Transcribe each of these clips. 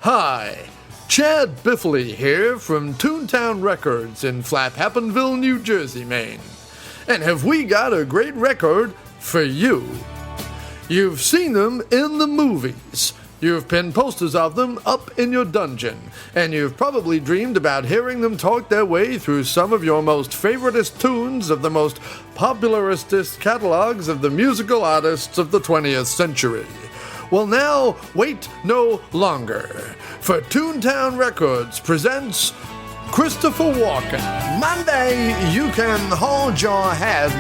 Hi, Chad Biffley here from Toontown Records in Flaphappenville, New Jersey, Maine. And have we got a great record for you? You've seen them in the movies. You've pinned posters of them up in your dungeon, and you've probably dreamed about hearing them talk their way through some of your most favoritist tunes of the most popularistest catalogs of the musical artists of the 20th century. Well, now, wait no longer, for Toontown Records presents Christopher Walken. Monday, you can hold your head.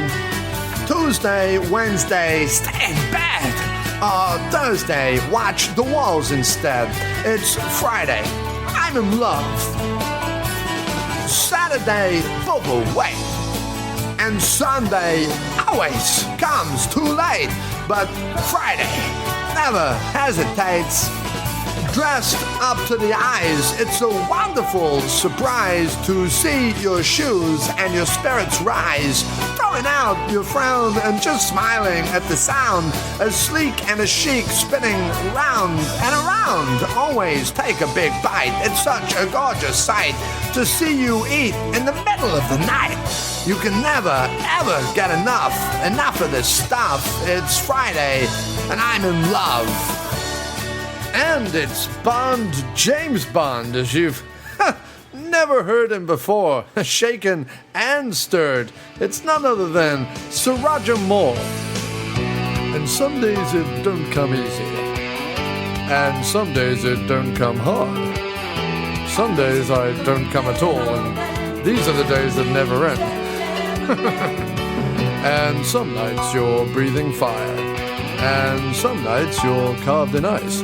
Tuesday, Wednesday, stay in bed. Thursday, watch the walls instead. It's Friday, I'm in love. Saturday, overweight. And Sunday always comes too late. But Friday never hesitates. Dressed up to the eyes, it's a wonderful surprise to see your shoes and your spirits rise. Throwing out your frown and just smiling at the sound. As sleek and as chic, spinning round and around. Always take a big bite. It's such a gorgeous sight to see you eat in the middle of the night. You can never, ever get enough of this stuff. It's Friday, and I'm in love. And it's Bond, James Bond, as you've never heard him before, shaken and stirred. It's none other than Sir Roger Moore. And some days it don't come easy, and some days it don't come hard. Some days I don't come at all, and these are the days that never end. And some nights you're breathing fire, and some nights you're carved in ice.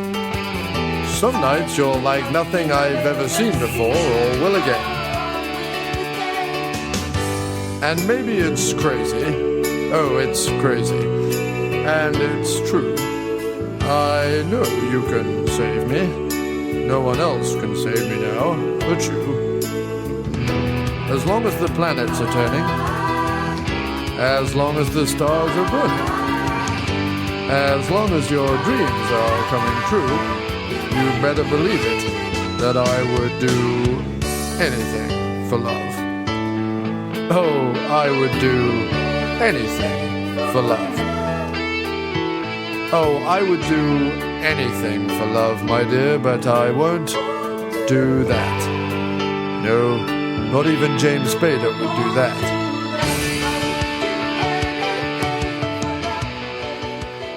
Some nights you're like nothing I've ever seen before or will again. And maybe it's crazy. Oh, it's crazy. And it's true. I know you can save me. No one else can save me now but you. As long as the planets are turning. As long as the stars are burning. As long as your dreams are coming true. You better believe it, that I would do anything for love. Oh, I would do anything for love. Oh, I would do anything for love, my dear, but I won't do that. No, not even James Spader would do that.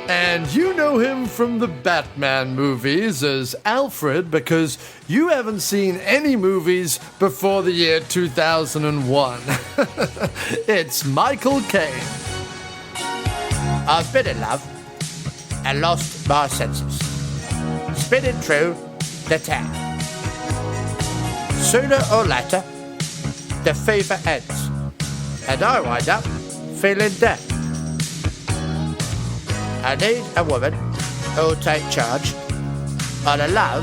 And you know him from the Batman movies as Alfred because you haven't seen any movies before the year 2001. It's Michael Caine. I've been in love and lost my senses, spinning through the town. Sooner or later, the fever ends, and I wind up feeling dead. I need a woman who'll take charge on a love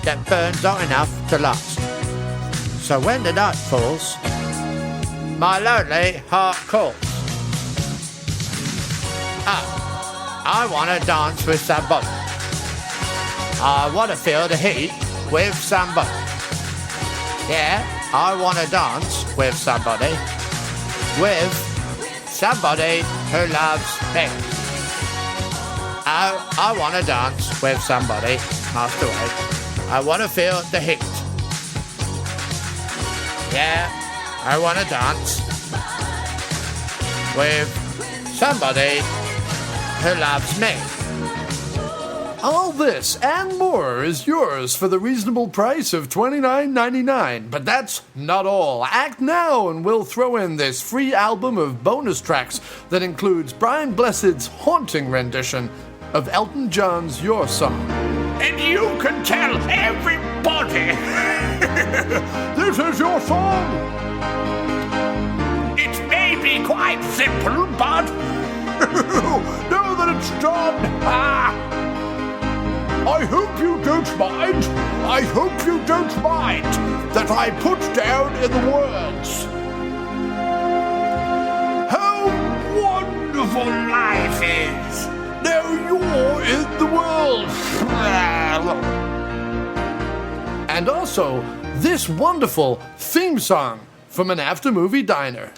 that burns hot enough to last. So when the night falls, my lonely heart calls. I want to dance with somebody. I want to feel the heat with somebody. Yeah, I want to dance with somebody. With somebody who loves me. I want to dance with somebody, Master Wade. I want to feel the heat. Yeah, I want to dance with somebody who loves me. All this and more is yours for the reasonable price of $29.99. But that's not all. Act now and we'll throw in this free album of bonus tracks that includes Brian Blessed's haunting rendition of Elton John's Your Song. And you can tell everybody this is your song. It may be quite simple, but know that it's done. I hope you don't mind. I hope you don't mind that I put down in the words how wonderful life is. Now you're in the world. and also this wonderful theme song from an after-movie diner.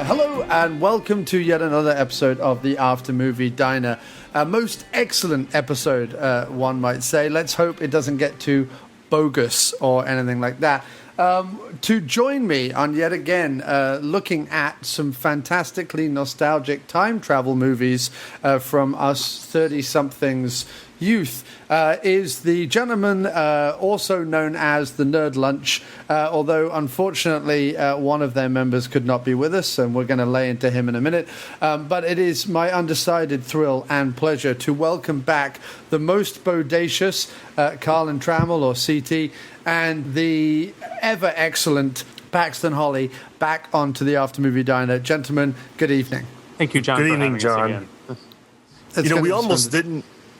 Hello and welcome to yet another episode of the After Movie Diner. A most excellent episode, one might say. Let's hope it doesn't get too bogus or anything like that. To join me on yet again looking at some fantastically nostalgic time travel movies from us 30-somethings youth is the gentleman also known as the Nerd Lunch, although unfortunately one of their members could not be with us, and we're going to lay into him in a minute. But it is my undecided thrill and pleasure to welcome back the most bodacious Carlin Trammell, or CT, and the ever excellent Paxton Holly back onto the After Movie Diner. Gentlemen, good evening. Thank you, John. Good evening, John.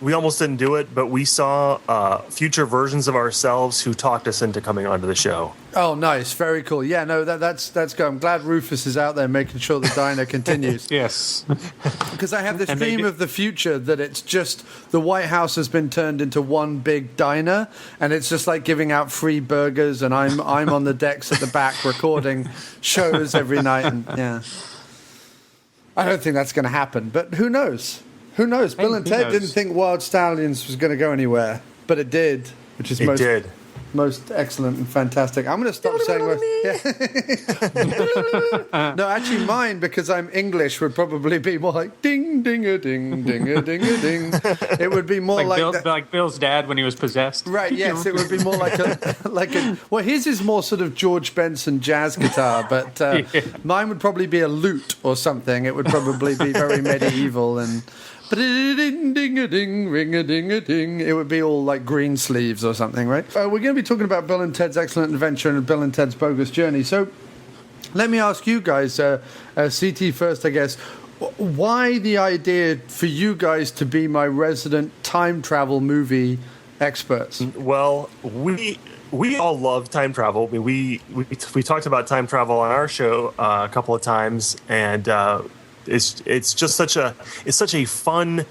We almost didn't do it, but we saw future versions of ourselves who talked us into coming onto the show. Oh, nice. Very cool. Yeah, no, that's good. I'm glad Rufus is out there making sure the diner continues. Yes. Because I have this dream of the future that it's just the White House has been turned into one big diner, and it's just like giving out free burgers, and I'm on the decks at the back recording shows every night. And yeah, I don't think that's going to happen, but who knows? Who knows? Bill and Ted didn't think Wild Stallions was going to go anywhere, but it did, which is most excellent and fantastic. I'm going to stop saying no, actually mine, because I'm English, would probably be more like ding, ding, a ding, ding, a ding, a ding. It would be more like Bill's dad when he was possessed. Right, yes, it would be more like a well, his is more sort of George Benson jazz guitar, but mine would probably be a lute or something. It would probably be very medieval and ding-a-ding, ring-a-ding-a-ding. It would be all like green sleeves or something, right? We're going to be talking about Bill and Ted's Excellent Adventure and Bill and Ted's Bogus Journey. So let me ask you guys, CT first, I guess, why the idea for you guys to be my resident time travel movie experts? Well, we all love time travel. We talked about time travel on our show a couple of times, and it's just such a fun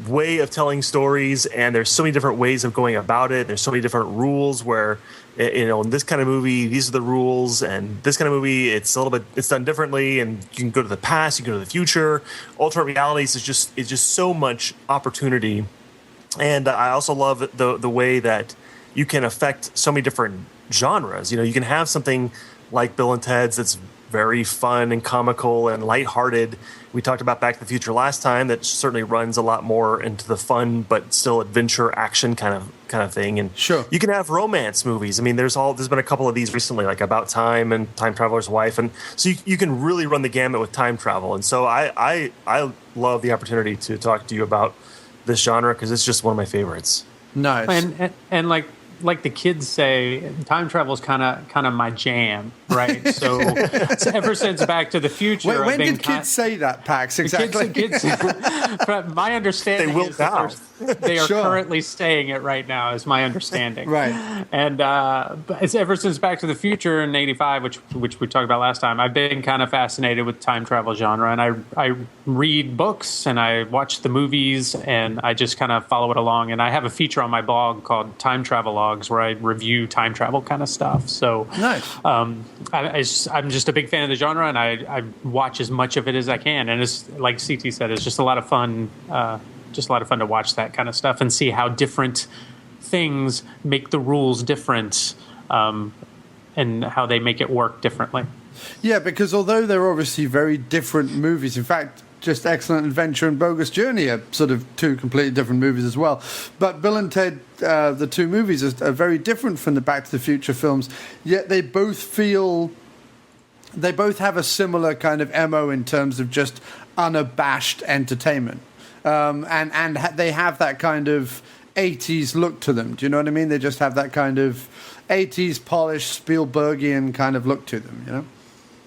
way of telling stories, and there's so many different ways of going about it. There's so many different rules where, in this kind of movie, these are the rules, and this kind of movie, it's done differently, and you can go to the past, you can go to the future. Alternate realities is just so much opportunity, and I also love the way that you can affect so many different genres. You can have something like Bill and Ted's that's very fun and comical and lighthearted. We talked about Back to the Future last time. That certainly runs a lot more into the fun, but still adventure action kind of thing. And sure, you can have romance movies. I mean, there's been a couple of these recently, like About Time and Time Traveler's Wife, and so you can really run the gamut with time travel. And so I love the opportunity to talk to you about this genre because it's just one of my favorites. Nice. And like the kids say, time travel is kind of my jam, right? So ever since Back to the Future, when did kids say that, Pax? Exactly. Kids, my understanding is they are currently saying it right now. Is my understanding, right? And it's ever since Back to the Future in '85, which we talked about last time. I've been kind of fascinated with time travel genre, and I read books and I watch the movies, and I just kind of follow it along. And I have a feature on my blog called Time Travel where I review time travel kind of stuff. So nice. I'm just a big fan of the genre, and I watch as much of it as I can. And it's like CT said, it's just a lot of fun. Just a lot of fun to watch that kind of stuff and see how different things make the rules different, and how they make it work differently. Yeah, because although they're obviously very different movies, in fact, just Excellent Adventure and Bogus Journey are sort of two completely different movies as well. But Bill and Ted, the two movies, are very different from the Back to the Future films, yet they both have a similar kind of MO in terms of just unabashed entertainment. And they have that kind of 80s look to them. Do you know what I mean? They just have that kind of 80s polished Spielbergian kind of look to them, you know?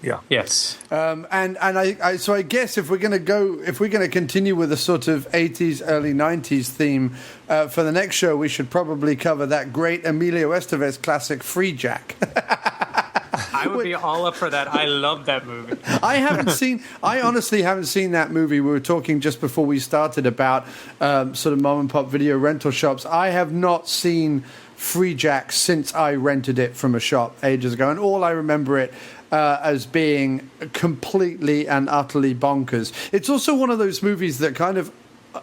Yeah. Yes. And I guess if we're going to continue with a sort of 80s, early 90s theme for the next show, we should probably cover that great Emilio Estevez classic, Free Jack. I would be all up for that. I love that movie. I honestly haven't seen that movie. We were talking just before we started about sort of mom and pop video rental shops. I have not seen Free Jack since I rented it from a shop ages ago, and all I remember it as being completely and utterly bonkers. It's also one of those movies that kind of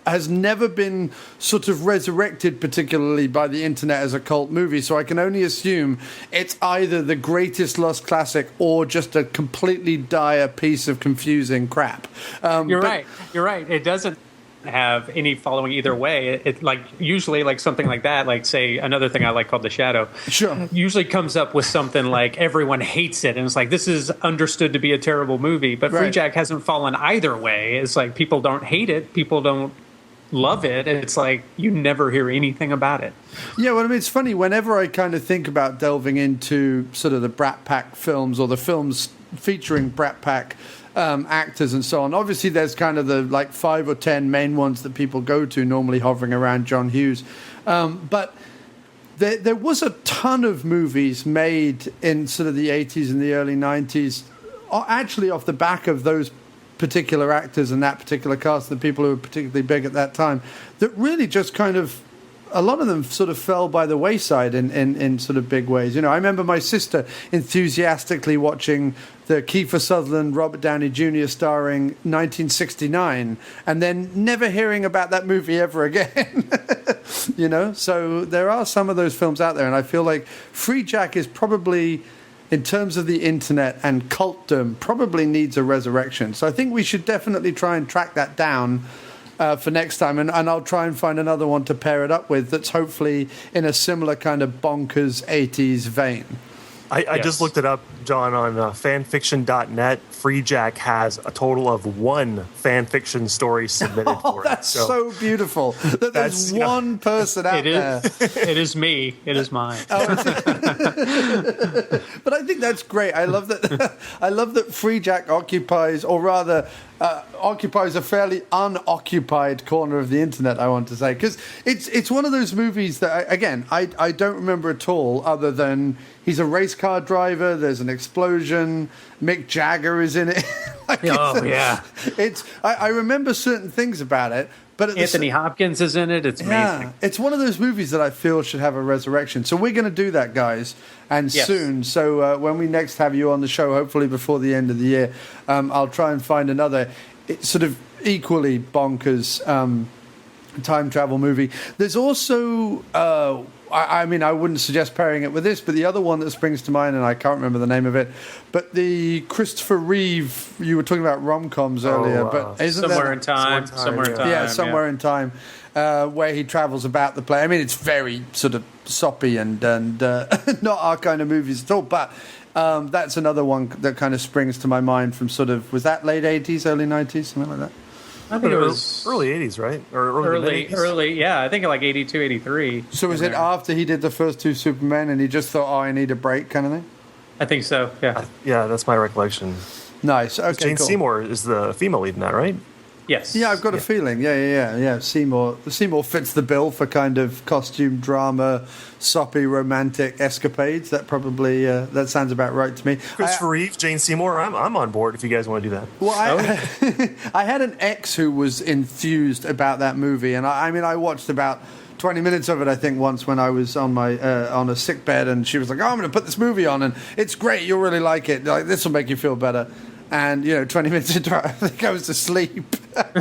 has never been sort of resurrected particularly by the internet as a cult movie, so I can only assume it's either the greatest lost classic or just a completely dire piece of confusing crap. You're right. It doesn't have any following either way. It like usually like something like that, like say another thing I like called The Shadow, sure, usually comes up with something like everyone hates it and it's like this is understood to be a terrible movie, but Free Jack hasn't fallen either way. It's like people don't hate it, people don't love it, and it's like you never hear anything about it. Yeah, well, I mean, it's funny whenever I kind of think about delving into sort of the Brat Pack films or the films featuring Brat Pack actors and so on. Obviously, there's kind of the like 5 or 10 main ones that people go to, normally hovering around John Hughes. But there was a ton of movies made in sort of the 80s and the early 90s, actually off the back of those particular actors and that particular cast, the people who were particularly big at that time, that really just kind of, a lot of them sort of fell by the wayside in sort of big ways. You know, I remember my sister enthusiastically watching the Kiefer Sutherland, Robert Downey Jr. starring 1969, and then never hearing about that movie ever again. You know, so there are some of those films out there, and I feel like Free Jack is probably, in terms of the internet and cultdom, probably needs a resurrection. So I think we should definitely try and track that down for next time, and I'll try and find another one to pair it up with that's hopefully in a similar kind of bonkers 80s vein. I just looked it up, John, on fanfiction.net. Free Jack has a total of 1 fanfiction story submitted for it. That's so beautiful that there's one person out there. It is me. It is mine. But I think that's great. I love that. I love that Free Jack occupies, or rather, occupies a fairly unoccupied corner of the internet. I want to say, because it's one of those movies that I don't remember at all, other than he's a race car driver. There's an explosion. Mick Jagger is in it. I remember certain things about it, but Anthony Hopkins is in it. It's amazing. It's one of those movies that I feel should have a resurrection. So we're going to do that, guys, and soon. So when we next have you on the show, hopefully before the end of the year, I'll try and find another sort of equally bonkers time travel movie. There's also I mean, I wouldn't suggest pairing it with this, but the other one that springs to mind, and I can't remember the name of it, but the Christopher Reeve, you were talking about rom-coms earlier, but isn't Somewhere in Time. Yeah, Somewhere in Time, where he travels about the place. I mean, it's very sort of soppy and not our kind of movies at all, but that's another one that kind of springs to my mind from sort of, was that late 80s, early 90s, something like that? I think it was early 80s, right? Or early, yeah. I think like 82, 83. So was it after he did the first 2 Supermen and he just thought, I need a break kind of thing? I think so, yeah. Yeah, that's my recollection. Nice, okay, Jane Seymour is the female lead in that, right? Yes. Yeah, I've got a feeling. Yeah. Seymour fits the bill for kind of costume drama, soppy romantic escapades. That probably that sounds about right to me. Christopher Reeve, Jane Seymour. I'm on board if you guys want to do that. Well, I had an ex who was enthused about that movie, and I mean, I watched about 20 minutes of it, I think, once when I was on my on a sick bed, and she was like, "Oh, I'm going to put this movie on, and it's great. You'll really like it. Like, this will make you feel better." And, 20 minutes into it, I think I was asleep. But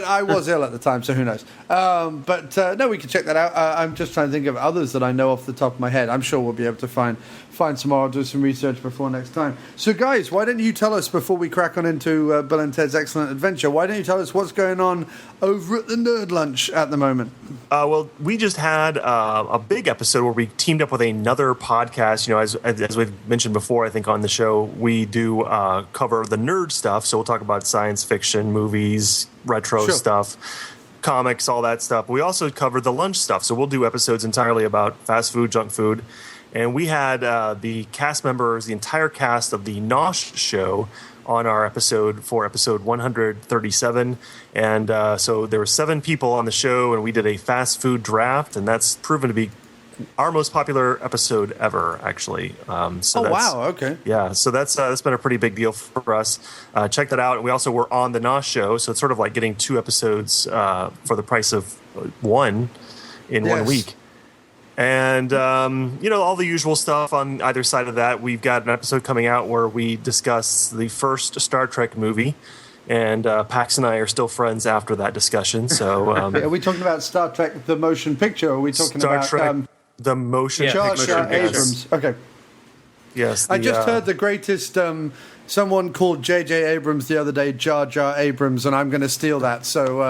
I was ill at the time, so who knows. No, we can check that out. I'm just trying to think of others that I know off the top of my head. I'm sure we'll be able to find some more. I'll do some research before next time. So, guys, why don't you tell us, before we crack on into Bill and Ted's Excellent Adventure, why don't you tell us what's going on over at the Nerd Lunch at the moment? Well, we just had a big episode where we teamed up with another podcast. As we've mentioned before, I think on the show, we do cover the nerd stuff. So we'll talk about science fiction, movies, retro stuff, comics, all that stuff. We also cover the lunch stuff. So we'll do episodes entirely about fast food, junk food. And we had the cast members, the entire cast of the Nosh show on our episode 137. And so there were 7 people on the show, and we did a fast food draft, and that's proven to be our most popular episode ever, actually. Wow, okay. Yeah, so that's been a pretty big deal for us. Check that out. We also were on the NOS show, so it's sort of like getting 2 episodes for the price of 1 in 1 week. And, all the usual stuff on either side of that. We've got an episode coming out where we discuss the first Star Trek movie. And Pax and I are still friends after that discussion. So, are we talking about Star Trek: The Motion Picture? Or are we talking Star about Trek, the motion Jar picture? Jar Abrams? Okay. Yes. I just heard the greatest. Someone called J.J. Abrams the other day Jar Jar Abrams, and I'm going to steal that. So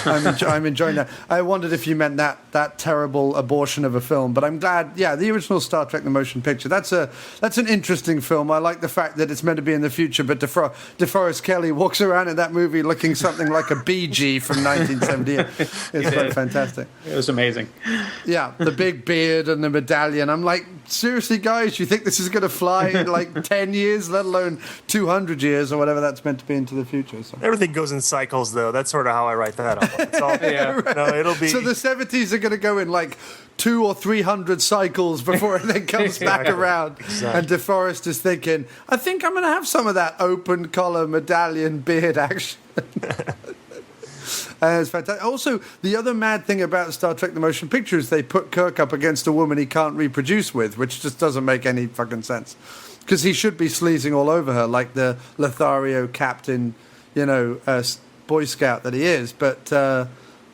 I'm enjoying that. I wondered if you meant that terrible abortion of a film, but I'm glad. Yeah, the original Star Trek: The Motion Picture. That's an interesting film. I like the fact that it's meant to be in the future, but DeForest Kelley walks around in that movie looking something like a BG from 1978. It's quite fantastic. It was amazing. Yeah, the big beard and the medallion. I'm like, seriously, guys, you think this is going to fly in like 10 years, let alone 200 years or whatever that's meant to be into the future? So. Everything goes in cycles, though. That's sort of how I write that up. It's all, No, it'll be. So the 70s are going to go in like 200 or 300 cycles before it then comes back around. Exactly. And DeForest is thinking, I think I'm going to have some of that open collar medallion beard action. It's fantastic. Also, the other mad thing about Star Trek: The Motion Picture is they put Kirk up against a woman he can't reproduce with, which just doesn't make any fucking sense. Because he should be sleazing all over her like the Lothario captain, Boy Scout that he is. But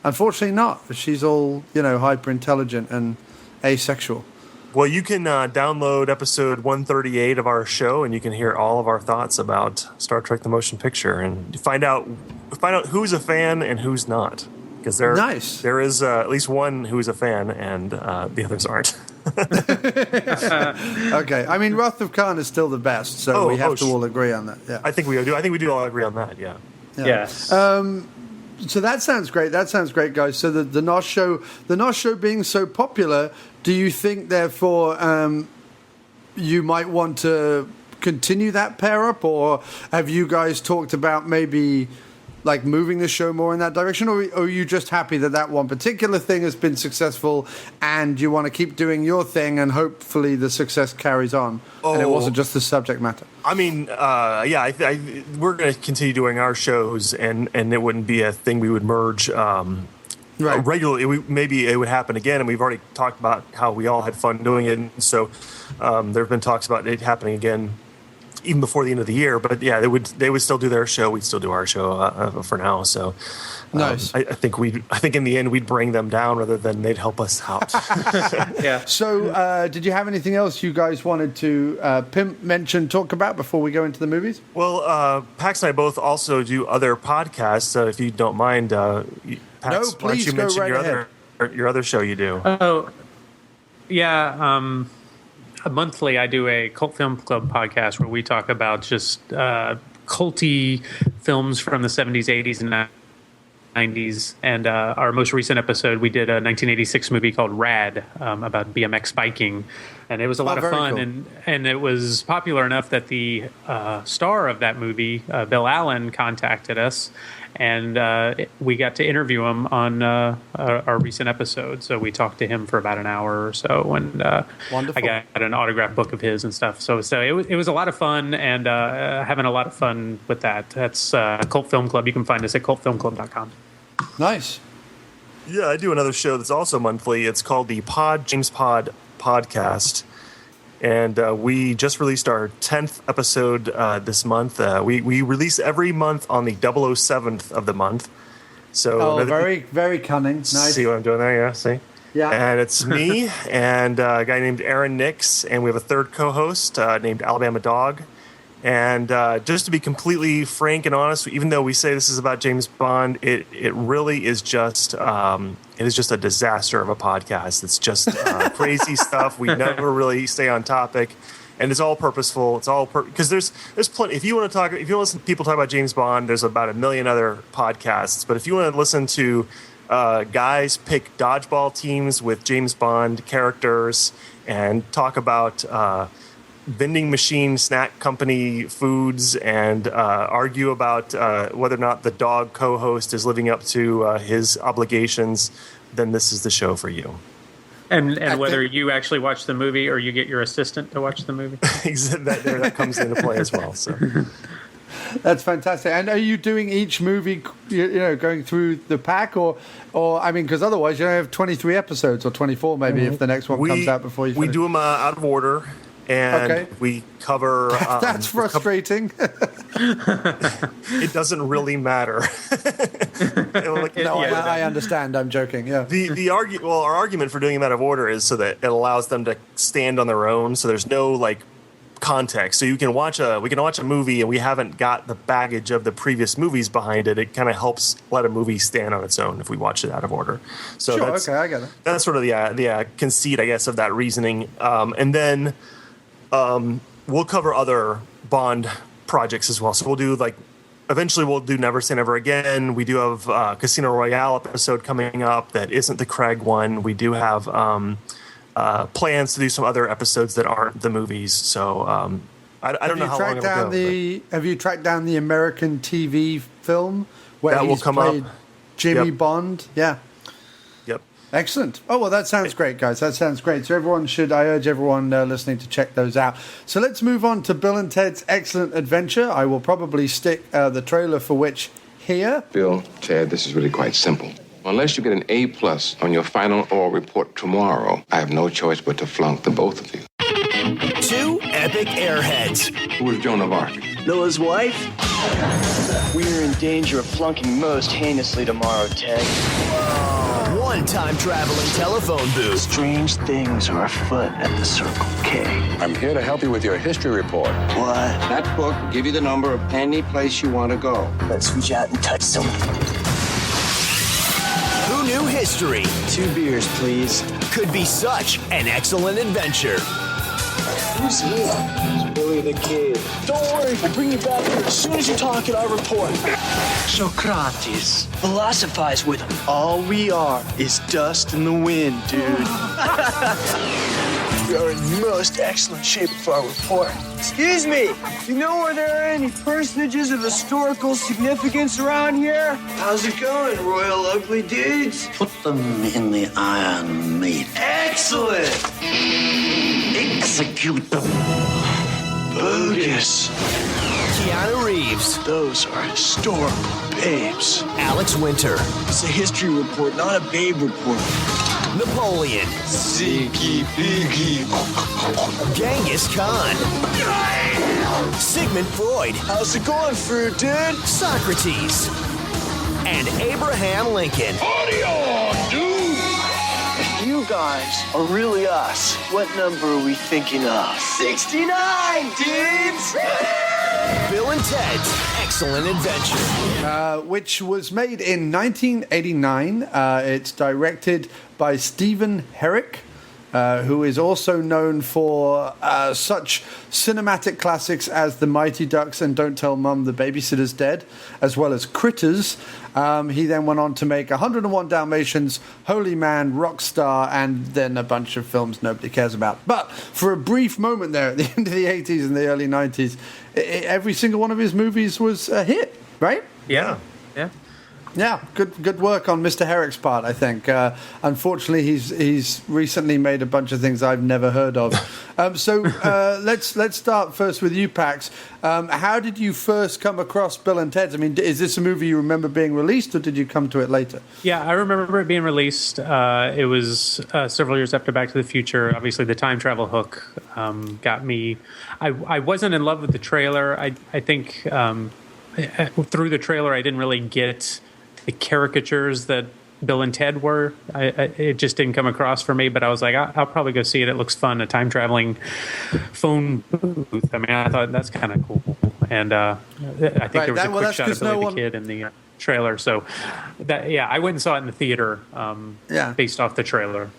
unfortunately not. She's all, hyper intelligent and asexual. Well, you can download episode 138 of our show, and you can hear all of our thoughts about Star Trek: The Motion Picture, and find out who's a fan and who's not. Because there is at least one who's a fan, and the others aren't. Okay, I mean, Wrath of Khan is still the best, so we have to all agree on that. Yeah, I think we do. I think we do all agree on that. Yeah. Yes. So that sounds great. That sounds great, guys. So the NOS show being so popular, do you think, therefore, you might want to continue that pair up, or have you guys talked about maybe like moving the show more in that direction, or are you just happy that one particular thing has been successful and you want to keep doing your thing and hopefully the success carries on and it wasn't just the subject matter? I mean, we're going to continue doing our shows, and it wouldn't be a thing we would merge regularly. Maybe it would happen again, and we've already talked about how we all had fun doing it, and so there have been talks about it happening again even before the end of the year. But yeah, they would still do their show. We'd still do our show for now. So nice. I think in the end we'd bring them down rather than they'd help us out. Yeah. So did you have anything else you guys wanted to talk about before we go into the movies? Well, Pax and I both also do other podcasts. So if you don't mind, Pax, please why don't you go mention right your other show you do? Oh, yeah. Monthly, I do a Cult Film Club podcast where we talk about just culty films from the 70s, 80s, and 90s. And our most recent episode, we did a 1986 movie called Rad about BMX biking. And it was a lot of fun. Cool. And it was popular enough that the star of that movie, Bill Allen, contacted us. And we got to interview him on our recent episode. So we talked to him for about an hour or so. And Wonderful. I got an autographed book of his and stuff. So it was a lot of fun, and having a lot of fun with that. That's Cult Film Club. You can find us at cultfilmclub.com. Nice. Yeah, I do another show that's also monthly. It's called the James Pod Podcast. And we just released our 10th episode this month. We release every month on the 007th of the month. So very, very cunning. Nice. See what I'm doing there? Yeah, see? Yeah. And it's me and a guy named Aaron Nix, and we have a third co-host named Alabama Dog. And just to be completely frank and honest, even though we say this is about James Bond, it really is just a disaster of a podcast. It's just crazy stuff. We never really stay on topic, and it's all purposeful. It's all because there's plenty. If you want to listen to people talk about James Bond, there's about a million other podcasts. But if you want to listen to guys pick dodgeball teams with James Bond characters and talk about vending machine snack company foods and argue about whether or not the dog co-host is living up to his obligations, then this is the show for you. And whether you actually watch the movie or you get your assistant to watch the movie. that comes into play as well. So. That's fantastic. And are you doing each movie, going through the pack, or I mean, because otherwise you don't have 23 episodes or 24 maybe if the next one comes out before you finish. We do them out of order, and we cover. That's frustrating. It doesn't really matter. I understand. I'm joking. Yeah. Our argument for doing them out of order is so that it allows them to stand on their own. So there's no context. So we can watch a movie and we haven't got the baggage of the previous movies behind it. It kind of helps let a movie stand on its own if we watch it out of order. So sure, I get it. That's sort of the conceit, I guess, of that reasoning. And then we'll cover other Bond projects as well. So we'll do eventually we'll do Never Say Never Again. We do have a Casino Royale episode coming up that isn't the Craig one. We do have plans to do some other episodes that aren't the movies. So I don't know how long it'll go. Have you tracked down the American TV film where that he's played Jimmy Bond? Yeah. Yep. Excellent. Oh, well, that sounds great, guys. That sounds great. So I urge everyone listening to check those out. So let's move on to Bill and Ted's Excellent Adventure. I will probably stick the trailer for which here. Bill, Ted, this is really quite simple. Unless you get an A+ on your final oral report tomorrow, I have no choice but to flunk the both of you. Two epic airheads. Who is Joan of Arc? Noah's wife? We're in danger of flunking most heinously tomorrow, Ted. One time-traveling telephone booth. Strange things are afoot at the Circle K. I'm here to help you with your history report. What? That book will give you the number of any place you want to go. Let's reach out and touch someone. Who knew history 2 beers, please. could be such an excellent adventure? Who's here? It's Billy the Kid. Don't worry, I'll bring you back here as soon as you talk at our report. Socrates. Philosophize with him. All we are is dust in the wind, dude. We are in most excellent shape for our report. Excuse me, you know where there are any personages of historical significance around here? How's it going, royal ugly dudes? Put them in the iron meat. Excellent! Execute them. Bogus. Keanu Reeves. Those are historical babes. Alex Winter. It's a history report, not a babe report. Napoleon. Ziggy Biggy. Genghis Khan. Sigmund Freud. How's it going, fruit dude? Socrates. And Abraham Lincoln. If you guys are really us, what number are we thinking of? 69, dudes! Bill and Ted's Excellent Adventure. Which was made in 1989. It's directed by Stephen Herrick, who is also known for such cinematic classics as The Mighty Ducks and Don't Tell Mum the Babysitter's Dead, as well as Critters. He then went on to make 101 Dalmatians, Holy Man, Rockstar, and then a bunch of films nobody cares about. But for a brief moment there at the end of the 80s and the early 90s, every single one of his movies was a hit, right? Yeah. Yeah, good work on Mr. Herrick's part, I think. Unfortunately, he's recently made a bunch of things I've never heard of. So let's start first with you, Pax. How did you first come across Bill and Ted's? I mean, is this a movie you remember being released, or did you come to it later? Yeah, I remember it being released. It was several years after Back to the Future. Obviously, the time travel hook got me. I wasn't in love with the trailer. I think through the trailer, I didn't really get the caricatures that Bill and Ted were. It just didn't come across for me, but I was like, I'll probably go see it. It looks fun, a time-traveling phone booth. I mean, I thought that's kind of cool. And I think there was a quick shot of Billy the Kid in the trailer. So, I went and saw it in the theater based off the trailer.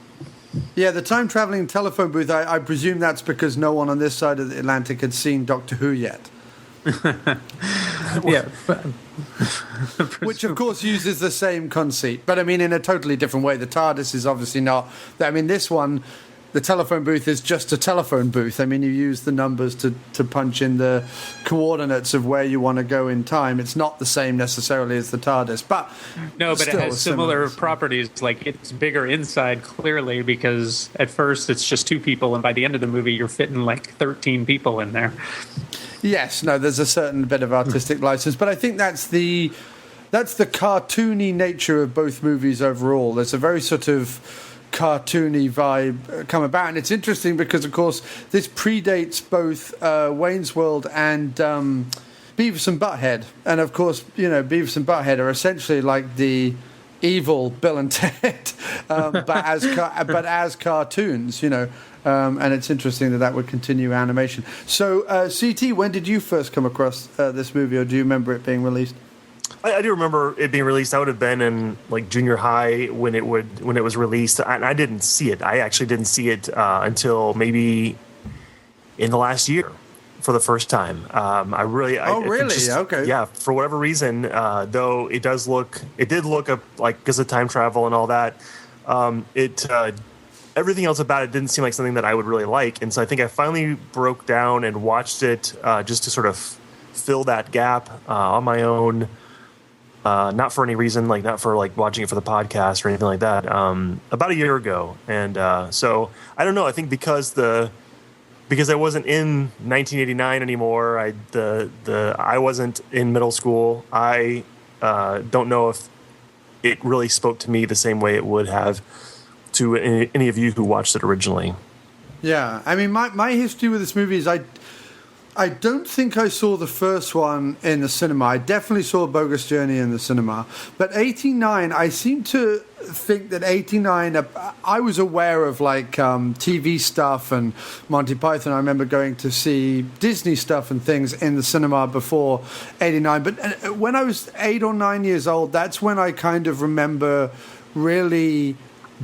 Yeah, the time-traveling telephone booth, I presume that's because no one on this side of the Atlantic had seen Doctor Who yet. Yeah. Which, of course, uses the same conceit, but I mean in a totally different way. The TARDIS is obviously not. I mean, this one, the telephone booth is just a telephone booth. I mean, you use the numbers to punch in the coordinates of where you want to go in time. It's not the same necessarily as the TARDIS, but it has similar properties. Like, it's bigger inside, clearly, because at first it's just 2 people, and by the end of the movie you're fitting like 13 people in there. Yes, no, there's a certain bit of artistic license, but I think that's the cartoony nature of both movies overall. There's a very sort of cartoony vibe come about, and it's interesting because, of course, this predates both Wayne's World and Beavis and Butthead, and of course, Beavis and Butthead are essentially like the evil Bill and Ted, but as cartoons, and it's interesting that would continue animation. So, CT, when did you first come across this movie, or do you remember it being released? I do remember it being released. I would have been in like junior high when it was released, and I didn't see it. I actually didn't see it until maybe in the last year for the first time. Really? Okay. Yeah, for whatever reason, though it did look up, like, because of time travel and all that. Everything else about it didn't seem like something that I would really like, and so I think I finally broke down and watched it just to sort of fill that gap on my own. Not for any reason, like not for like watching it for the podcast or anything like that. About a year ago, and so I don't know. I think because I wasn't in 1989 anymore. I wasn't in middle school. I don't know if it really spoke to me the same way it would have to any of you who watched it originally. Yeah, I mean, my history with this movie is I don't think I saw the first one in the cinema. I definitely saw Bogus Journey in the cinema. But 89, I seem to think that 89, I was aware of like TV stuff and Monty Python. I remember going to see Disney stuff and things in the cinema before 89. But when I was 8 or 9 years old, that's when I kind of remember really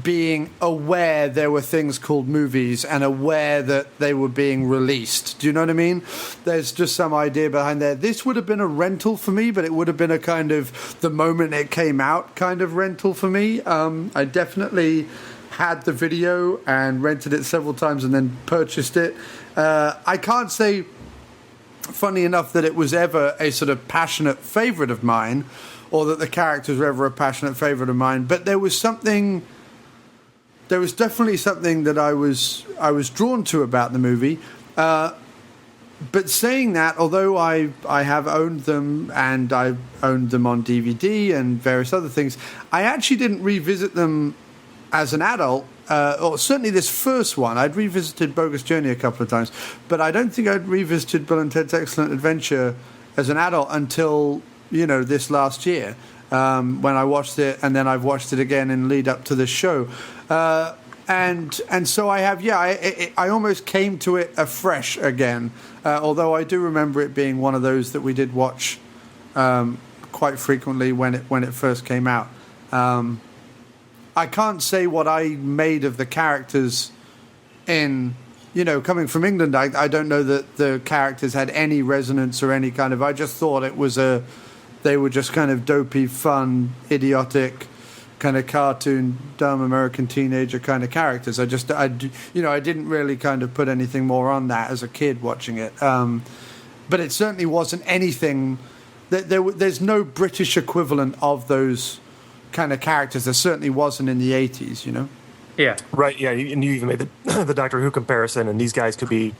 being aware there were things called movies and aware that they were being released. Do you know what I mean? There's just some idea behind there. This would have been a rental for me, but it would have been a kind of the moment it came out kind of rental for me. I definitely had the video and rented it several times and then purchased it. I can't say, funny enough, that it was ever a sort of passionate favorite of mine, or that the characters were ever a passionate favorite of mine, but there was definitely something that I was drawn to about the movie. But saying that, although I have owned them and I've owned them on DVD and various other things, I actually didn't revisit them as an adult. Or certainly this first one. I'd revisited Bogus Journey a couple of times, but I don't think I'd revisited Bill and Ted's Excellent Adventure as an adult until, this last year. When I watched it, and then I've watched it again in lead up to this show, and so I have. Yeah, I almost came to it afresh again. Although I do remember it being one of those that we did watch quite frequently when it first came out. I can't say what I made of the characters in. Coming from England, I don't know that the characters had any resonance or any kind of. I just thought it was they were just kind of dopey, fun, idiotic, kind of cartoon, dumb American teenager kind of characters. I didn't really kind of put anything more on that as a kid watching it. But it certainly wasn't anything. There's no British equivalent of those kind of characters. There certainly wasn't in the 80s, Yeah. Right, yeah, and you even made the Doctor Who comparison, and these guys could be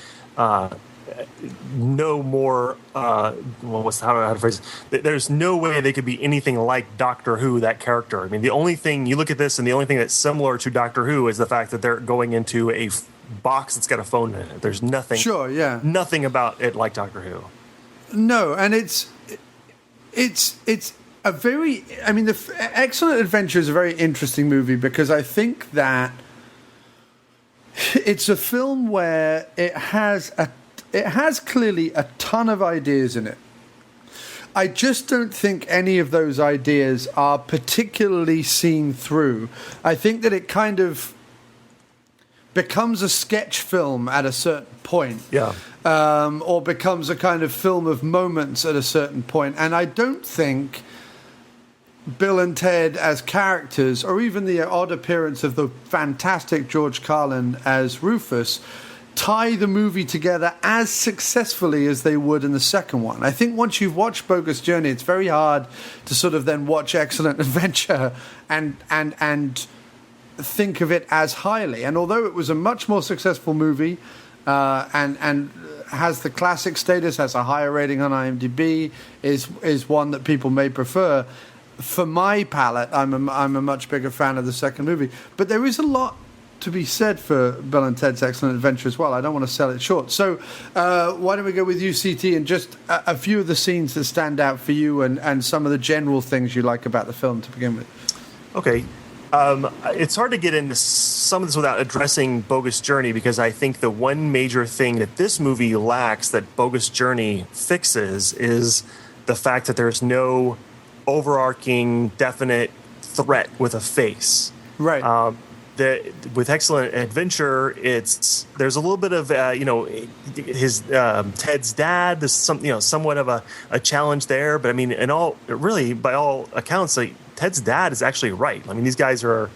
no more, how to phrase it? There's no way they could be anything like Doctor Who, that character. I mean, the only thing, you look at this, and the only thing that's similar to Doctor Who is the fact that they're going into a box that's got a phone in it. There's nothing. Sure, yeah. Nothing about it like Doctor Who. No, and it's a very, the Excellent Adventure is a very interesting movie because I think that it's a film where it has clearly a ton of ideas in it. I just don't think any of those ideas are particularly seen through. I think that it kind of becomes a sketch film at a certain point. Yeah. Or becomes a kind of film of moments at a certain point. And I don't think Bill and Ted as characters, or even the odd appearance of the fantastic George Carlin as Rufus, tie the movie together as successfully as they would in the second one. I think once you've watched Bogus Journey, it's very hard to sort of then watch Excellent Adventure and think of it as highly. And although it was a much more successful movie and has the classic status, has a higher rating on IMDb, is one that people may prefer. For my palate, I'm a much bigger fan of the second movie. But there is a lot to be said for Bill and Ted's Excellent Adventure as well. I don't want to sell it short. So why don't we go with you, CT, and just a few of the scenes that stand out for you and some of the general things you like about the film to begin with. Okay. It's hard to get into some of this without addressing Bogus Journey, because I think the one major thing that this movie lacks that Bogus Journey fixes is the fact that there's no overarching, definite threat with a face. Right. With Excellent Adventure, there's a little bit of his Ted's dad. There's somewhat of a challenge there, but I mean, by all accounts, like Ted's dad is actually right. I mean, these guys are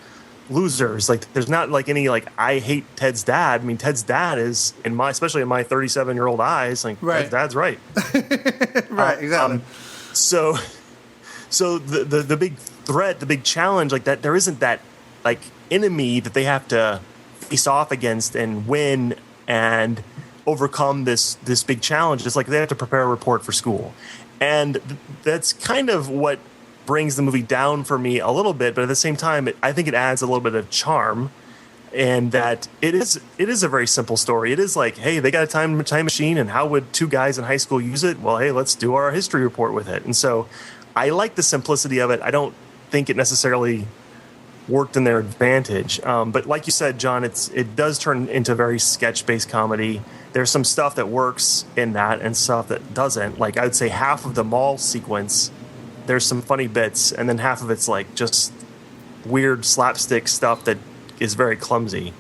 losers. Like, there's not like any like I hate Ted's dad. I mean, Ted's dad is especially in my 37-year-old eyes, like right. Ted's dad's right. Right, exactly. So the big threat, the big challenge, like that, there isn't that like enemy that they have to face off against and win and overcome this big challenge. It's like they have to prepare a report for school, and that's kind of what brings the movie down for me a little bit. But at the same time, I think it adds a little bit of charm, and that it is a very simple story. It is like, hey, they got a time machine, and how would two guys in high school use it? Well, hey, let's do our history report with it. And so I like the simplicity of it. I don't think it necessarily worked in their advantage. But like you said, John, it does turn into a very sketch-based comedy. There's some stuff that works in that and stuff that doesn't. Like, I would say half of the mall sequence, there's some funny bits, and then half of it's like just weird slapstick stuff that is very clumsy.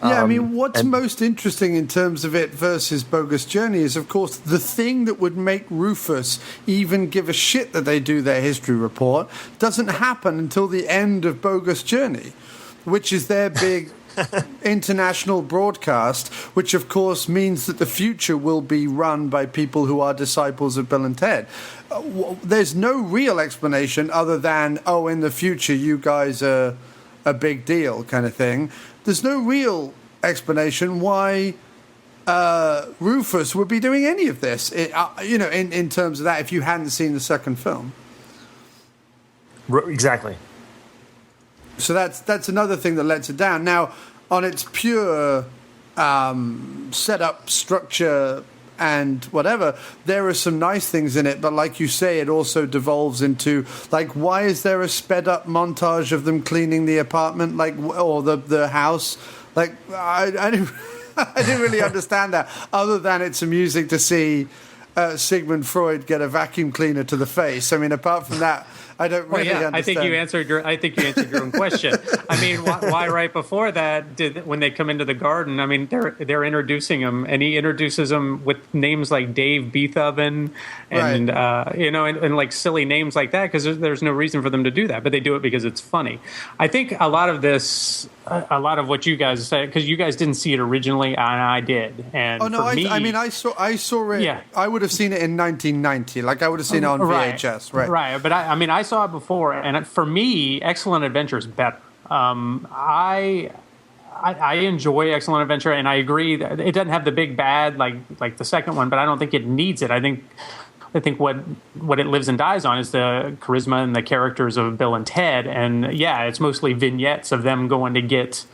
Yeah, I mean, what's most interesting in terms of it versus Bogus Journey is, of course, the thing that would make Rufus even give a shit that they do their history report doesn't happen until the end of Bogus Journey, which is their big international broadcast, which, of course, means that the future will be run by people who are disciples of Bill and Ted. There's no real explanation other than, oh, in the future, you guys are a big deal kind of thing. There's no real explanation why Rufus would be doing any of this, in terms of that, if you hadn't seen the second film. Exactly. So that's another thing that lets it down. Now, on its pure setup, structure, and whatever, there are some nice things in it, but like you say, it also devolves into, like, why is there a sped up montage of them cleaning the apartment, like, or the house? Like, I didn't really understand that, other than it's amusing to see Sigmund Freud get a vacuum cleaner to the face. I mean, apart from that, I don't really understand. I think you answered your own question. I mean, why right before that when they come into the garden? I mean, they're introducing him, and he introduces them with names like Dave Beethoven, and right. And like silly names like that, because there's no reason for them to do that, but they do it because it's funny. I think a lot of what you guys said, because you guys didn't see it originally, and I did. And I saw it. Yeah. I would have seen it in 1990. Like, I would have seen it on VHS. Right. But I saw it before, and for me, Excellent Adventure is better. I enjoy Excellent Adventure, and I agree that it doesn't have the big bad like the second one, but I don't think it needs it. I think what it lives and dies on is the charisma and the characters of Bill and Ted, and yeah, it's mostly vignettes of them going to get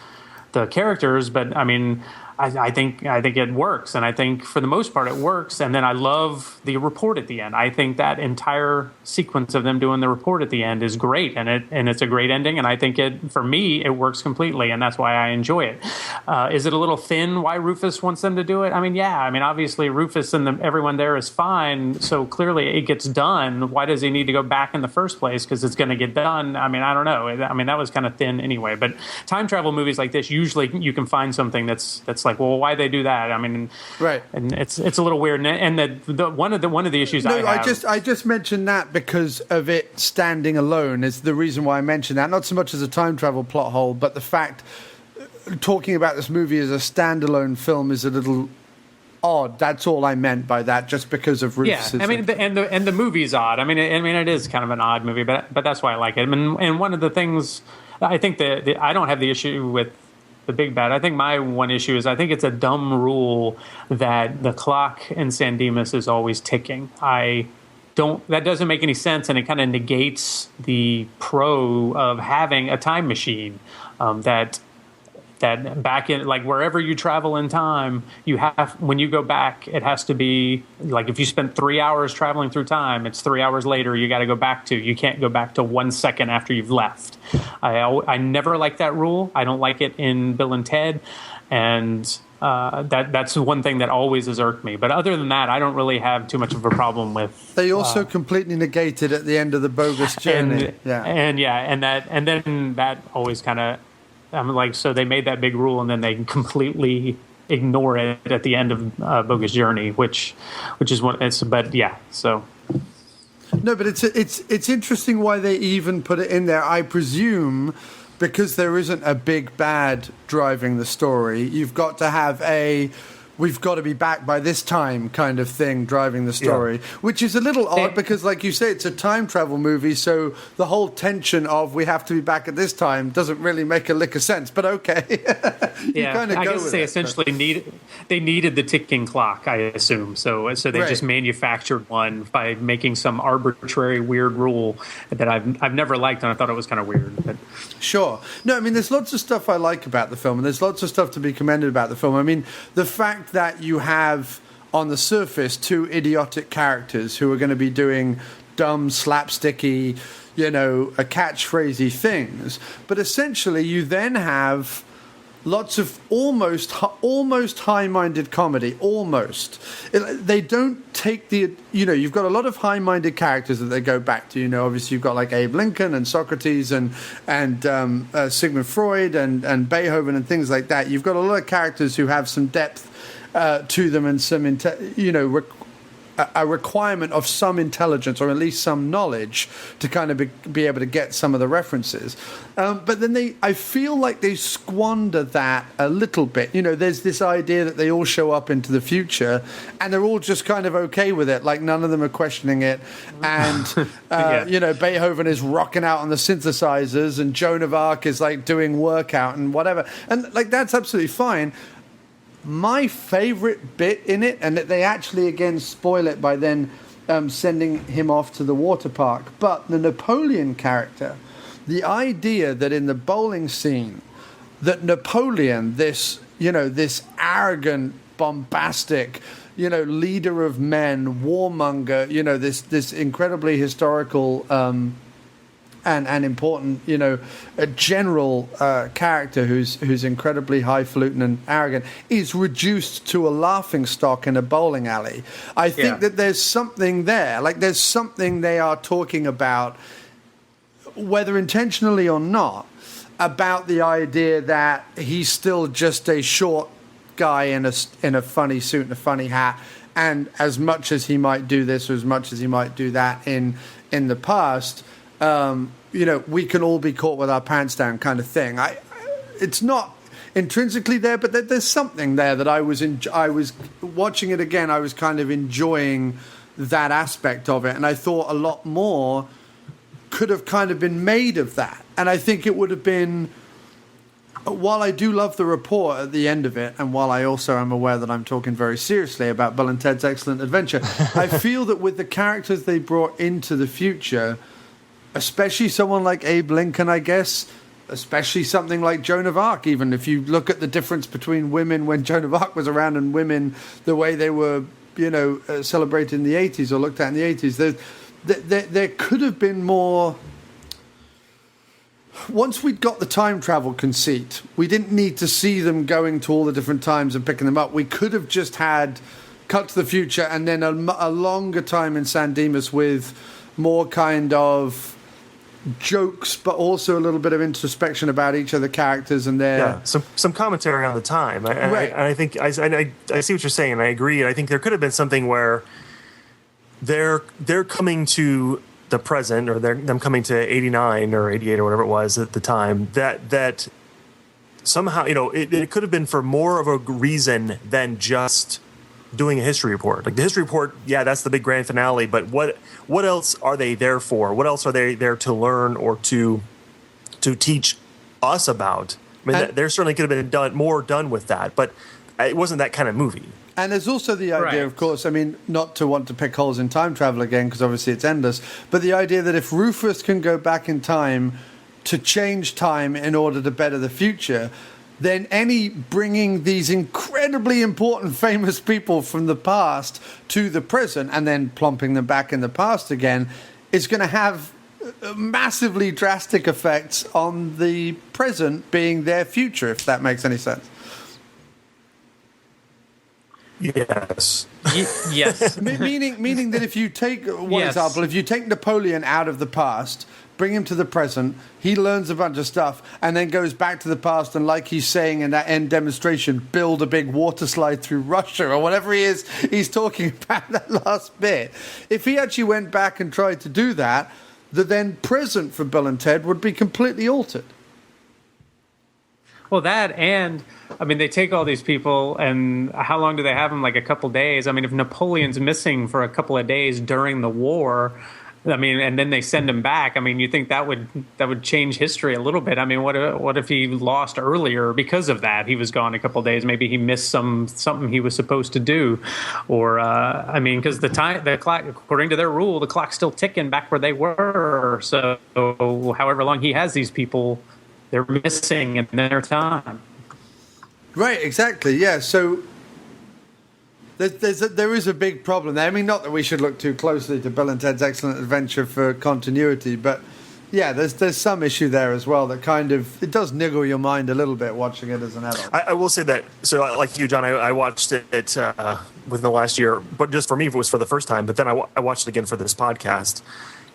the characters, but I mean, I think it works, and I think for the most part it works. And then I love the report at the end. I think that entire sequence of them doing the report at the end is great, and it's a great ending. And I think for me it works completely, and that's why I enjoy it. Is it a little thin? Why Rufus wants them to do it? I mean, yeah. I mean, obviously Rufus and everyone there is fine, so clearly it gets done. Why does he need to go back in the first place? Because it's going to get done. I mean, I don't know. I mean, that was kind of thin anyway. But time travel movies like this, usually you can find something that's like, well, why they do that? I mean, right? And it's a little weird. And one of the issues I just mentioned that because of it standing alone is the reason why I mentioned that. Not so much as a time travel plot hole, but the fact talking about this movie as a standalone film is a little odd. That's all I meant by that, just because of Ruth's. Yeah, I mean, and the movie's odd. I mean, it is kind of an odd movie, but that's why I like it. I mean, and one of the things I think that I don't have the issue with the big bad. I think my one issue is I think it's a dumb rule that the clock in San Dimas is always ticking. That doesn't make any sense, and it kind of negates the pro of having a time machine. That back in, like, wherever you travel in time, you have, when you go back, it has to be like, if you spent 3 hours traveling through time, it's 3 hours later you got to go back to. You can't go back to 1 second after you've left. I never liked that rule. I don't like it in Bill and Ted, and that's one thing that always has irked me. But other than that, I don't really have too much of a problem with. They also completely negated at the end of the Bogus journey. And then that always kind of. I'm like, so they made that big rule and then they completely ignore it at the end of Bogus Journey, which is what it's. But yeah, so no, but it's interesting why they even put it in there. I presume because there isn't a big bad driving the story. You've got to have we've got to be back by this time kind of thing driving the story, which is a little odd because, like you say, it's a time travel movie, so the whole tension of we have to be back at this time doesn't really make a lick of sense, but okay. I guess they essentially needed the ticking clock, I assume. So they just manufactured one by making some arbitrary weird rule that I've never liked, and I thought it was kind of weird. But. Sure. No, I mean, there's lots of stuff I like about the film, and there's lots of stuff to be commended about the film. I mean, the fact that you have on the surface two idiotic characters who are going to be doing dumb, slapsticky, a catchphrasey things, but essentially you then have lots of almost high-minded comedy. They don't take you've got a lot of high-minded characters that they go back to. Obviously you've got like Abe Lincoln and Socrates and Sigmund Freud and Beethoven and things like that. You've got a lot of characters who have some depth to them and some a requirement of some intelligence or at least some knowledge to kind of be able to get some of the references. But then I feel like they squander that a little bit. There's this idea that they all show up into the future and they're all just kind of okay with it. Like none of them are questioning it. And, Beethoven is rocking out on the synthesizers and Joan of Arc is like doing workout and whatever. And like, that's absolutely fine. My favorite bit in it, and that they actually again spoil it by then sending him off to the water park, but the Napoleon character, the idea that in the bowling scene that Napoleon, this arrogant, bombastic, leader of men, warmonger, this incredibly historical and important, a general character who's incredibly highfalutin and arrogant is reduced to a laughingstock in a bowling alley. I think that there's something there. Like there's something they are talking about, whether intentionally or not, about the idea that he's still just a short guy in a funny suit and a funny hat. And as much as he might do this or as much as he might do that in the past, we can all be caught with our pants down kind of thing. It's not intrinsically there, but there's something there that I was watching it again. I was kind of enjoying that aspect of it. And I thought a lot more could have kind of been made of that. And I think it would have been, while I do love the report at the end of it, and while I also am aware that I'm talking very seriously about Bill and Ted's Excellent Adventure, I feel that with the characters they brought into the future, especially someone like Abe Lincoln, I guess, especially something like Joan of Arc, even if you look at the difference between women when Joan of Arc was around and women the way they were, celebrated in the 80s or looked at in the 80s, there could have been more. Once we'd got the time travel conceit, we didn't need to see them going to all the different times and picking them up. We could have just had cut to the future and then a longer time in San Dimas with more kind of jokes, but also a little bit of introspection about each of the characters and their some commentary on the time. Right. I think I see what you're saying, and I agree. And I think there could have been something where they're coming to the present, or them coming to 89 or 88 or whatever it was at the time. That somehow, it could have been for more of a reason than just doing a history report. Like the history report, that's the big grand finale, but what else are they there for? What else are they there to learn or to teach us about? I mean, there certainly could have been more done with that, but it wasn't that kind of movie. And there's also the idea, of course, I mean, not to want to pick holes in time travel again, because obviously it's endless, but the idea that if Rufus can go back in time to change time in order to better the future, then bringing these incredibly important, famous people from the past to the present and then plumping them back in the past again is going to have massively drastic effects on the present being their future, if that makes any sense. Yes. Yes. Meaning that if you take example, if you take Napoleon out of the past, bring him to the present, he learns a bunch of stuff, and then goes back to the past, and like he's saying in that end demonstration, build a big water slide through Russia, or whatever he's talking about that last bit. If he actually went back and tried to do that, the then present for Bill and Ted would be completely altered. Well, that, and I mean, they take all these people, and how long do they have them? Like a couple days. I mean, if Napoleon's missing for a couple of days during the war, I mean, and then they send him back. I mean, you think that would change history a little bit. I mean, what if he lost earlier because of that? He was gone a couple of days. Maybe he missed something he was supposed to do, or I mean, because the clock, according to their rule, the clock's still ticking back where they were. So, however long he has these people, they're missing in their time. Right. Exactly. Yeah. So. There is a big problem there. I mean, not that we should look too closely to Bill and Ted's Excellent Adventure for continuity, but yeah, there's some issue there as well that kind of, it does niggle your mind a little bit watching it as an adult. I will say that, so like you, John, I watched it within the last year, but just for me, it was for the first time, but then I watched it again for this podcast.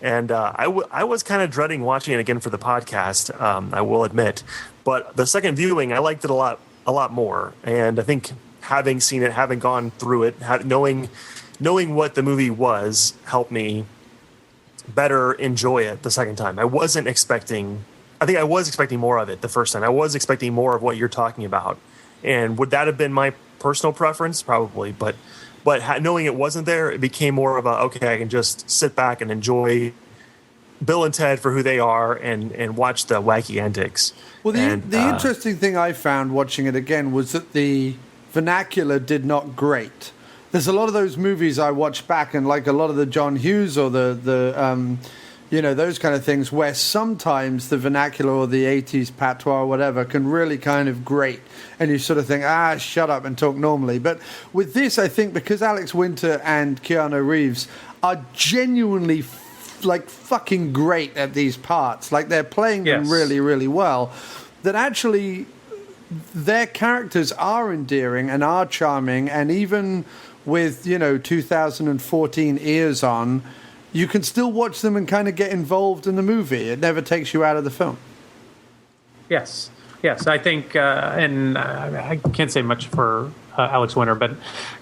And I was kind of dreading watching it again for the podcast, I will admit. But the second viewing, I liked it a lot more. And I think having seen it, having gone through it, knowing what the movie was, helped me better enjoy it the second time. I was expecting more of it the first time. I was expecting more of what you're talking about. And would that have been my personal preference? Probably. But knowing it wasn't there, it became more of okay, I can just sit back and enjoy Bill and Ted for who they are and watch the wacky antics. Well, the interesting thing I found watching it again was that the vernacular did not grate. There's a lot of those movies I watch back, and like a lot of the John Hughes or the those kind of things, where sometimes the vernacular or the 80s patois or whatever can really kind of grate, and you sort of think, shut up and talk normally. But with this, I think because Alex Winter and Keanu Reeves are genuinely like fucking great at these parts, like they're playing them really, really well, that actually their characters are endearing and are charming, and even with 2014 ears on, you can still watch them and kind of get involved in the movie. It never takes you out of the film. Yes, I think, and I can't say much for Alex Winter, but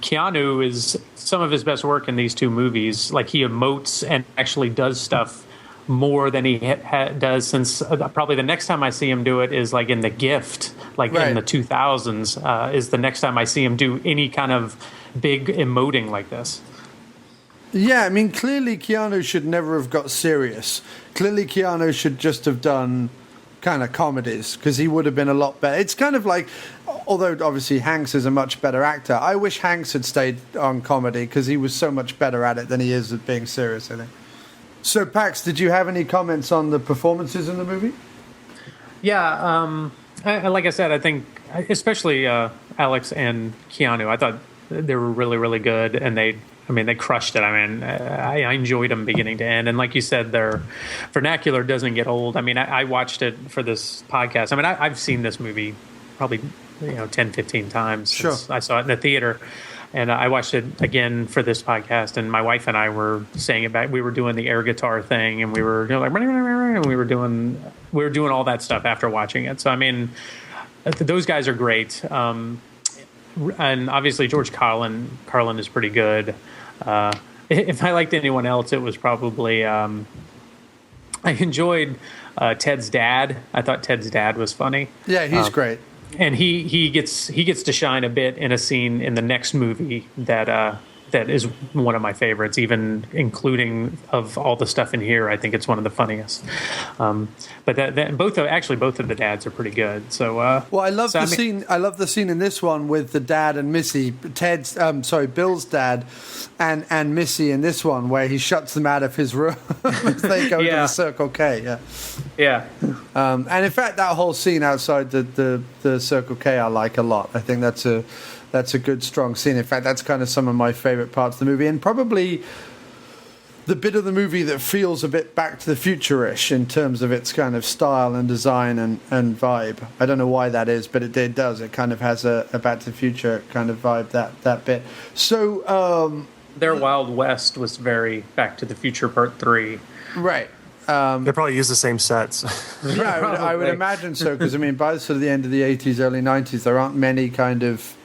Keanu is some of his best work in these two movies. Like, he emotes and actually does stuff more than he does since probably the next time I see him do it is like in The Gift, like in the 2000s is the next time I see him do any kind of big emoting like this. Yeah, I mean, clearly Keanu should never have got serious. Clearly Keanu should just have done kind of comedies, because he would have been a lot better. It's kind of like, although obviously Hanks is a much better actor, I wish Hanks had stayed on comedy because he was so much better at it than he is at being serious, I think. So, Pax, did you have any comments on the performances in the movie? Yeah, like I said, I think especially Alex and Keanu, I thought they were really, really good, and they crushed it. I mean, I enjoyed them beginning to end, and like you said, their vernacular doesn't get old. I mean, I watched it for this podcast. I mean, I've seen this movie probably 10, 15 times since I saw it in the theater. And I watched it again for this podcast, and my wife and I were saying it back. We were doing the air guitar thing, and we were and we were doing all that stuff after watching it. So I mean, those guys are great, and obviously George Carlin is pretty good. If I liked anyone else, it was probably I enjoyed Ted's dad. I thought Ted's dad was funny. Yeah, he's great. And he gets to shine a bit in a scene in the next movie that is one of my favorites, even including of all the stuff in here. I think it's one of the funniest. But both of the dads are pretty good. So I love the scene. I love the scene in this one with the dad and Missy. Bill's dad and Missy in this one, where he shuts them out of his room as they go to the Circle K. Yeah. And in fact, that whole scene outside the Circle K, I like a lot. I think that's a good, strong scene. In fact, that's kind of some of my favorite parts of the movie, and probably the bit of the movie that feels a bit Back to the Future-ish in terms of its kind of style and design and vibe. I don't know why that is, but it does. It kind of has a Back to the Future kind of vibe, that bit. So their Wild West was very Back to the Future Part 3. Right. They probably use the same sets. Yeah, I would imagine so, because I mean, by sort of the end of the 80s, early 90s, there aren't many kind of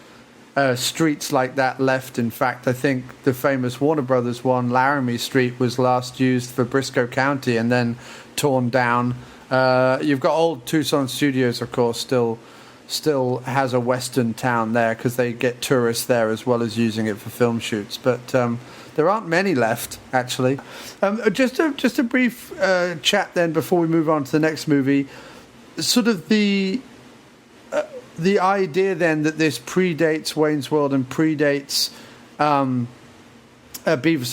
streets like that left. In fact, I think the famous Warner Brothers one, Laramie Street, was last used for Briscoe County and then torn down. You've got old Tucson Studios, of course, still has a western town there because they get tourists there as well as using it for film shoots. But there aren't many left, actually. Just a brief chat then before we move on to the next movie. Sort of the idea then that this predates Wayne's World and predates Beavis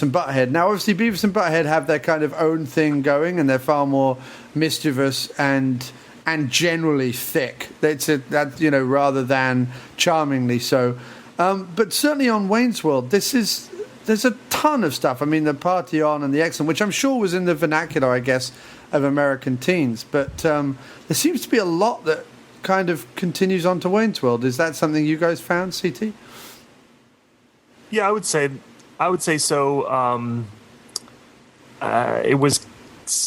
and Butthead. Now, obviously, Beavis and Butthead have their kind of own thing going, and they're far more mischievous and generally thick. Rather than charmingly so. But certainly on Wayne's World, there's a ton of stuff. I mean, the Party On and the Excellent, which I'm sure was in the vernacular, I guess, of American teens. But there seems to be a lot that kind of continues on to Wayne's World. Is that something you guys found, CT? Yeah, I would say so. It was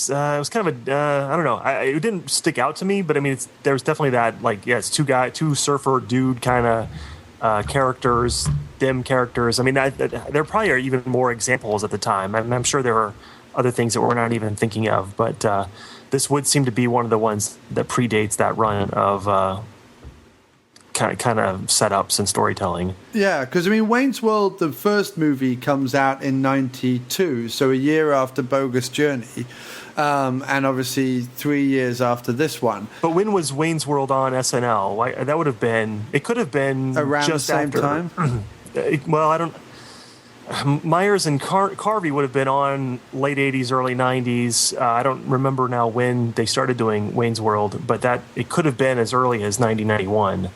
kind of I don't know. It didn't stick out to me, but I mean, there was definitely that, it's two surfer dude kind of characters, dim characters. I mean, there probably are even more examples at the time. I'm sure there are other things that we're not even thinking of, but this would seem to be one of the ones that predates that run of kind of setups and storytelling. Yeah, because I mean, Wayne's World, the first movie, comes out in '92, so a year after Bogus Journey, and obviously 3 years after this one. But when was Wayne's World on SNL? That would have been. It could have been around just the same after. time. Well, I don't. Myers and Carvey would have been on late 80s, early 90s. I don't remember now when they started doing Wayne's World, but it could have been as early as 1991.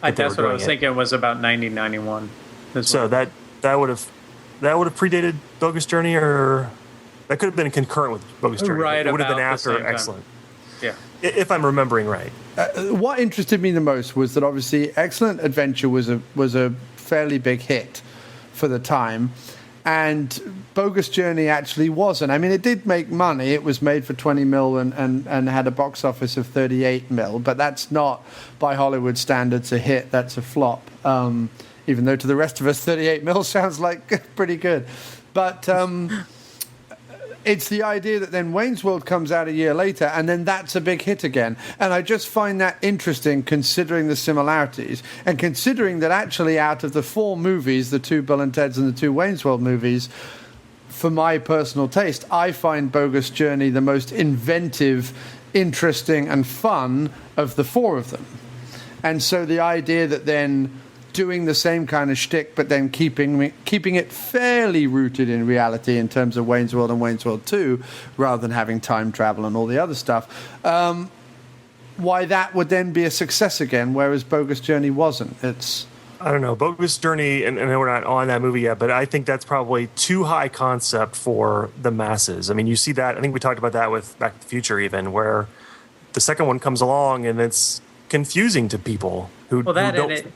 That's what I was thinking. It was about 1991. So that would have predated Bogus Journey, or that could have been concurrent with Bogus Journey. Right, it would have been after Excellent. Yeah, if I'm remembering right. What interested me the most was that obviously Excellent Adventure was a fairly big hit for the time, and Bogus Journey actually wasn't. I mean, it did make money. It was made for 20 mil and had a box office of 38 mil, but that's not, by Hollywood standards, a hit. That's a flop. Even though to the rest of us, 38 mil sounds like pretty good. But it's the idea that then Wayne's World comes out a year later, and then that's a big hit again. And I just find that interesting, considering the similarities, and considering that actually out of the four movies, the two Bill and Ted's and the two Wayne's World movies, for my personal taste, I find Bogus Journey the most inventive, interesting, and fun of the four of them. And so the idea that then doing the same kind of shtick, but then keeping it fairly rooted in reality in terms of Wayne's World and Wayne's World 2, rather than having time travel and all the other stuff, why that would then be a success again, whereas Bogus Journey wasn't. I don't know. Bogus Journey, and we're not on that movie yet, but I think that's probably too high concept for the masses. I mean, you see that, I think we talked about that with Back to the Future even, where the second one comes along and it's confusing to people who don't...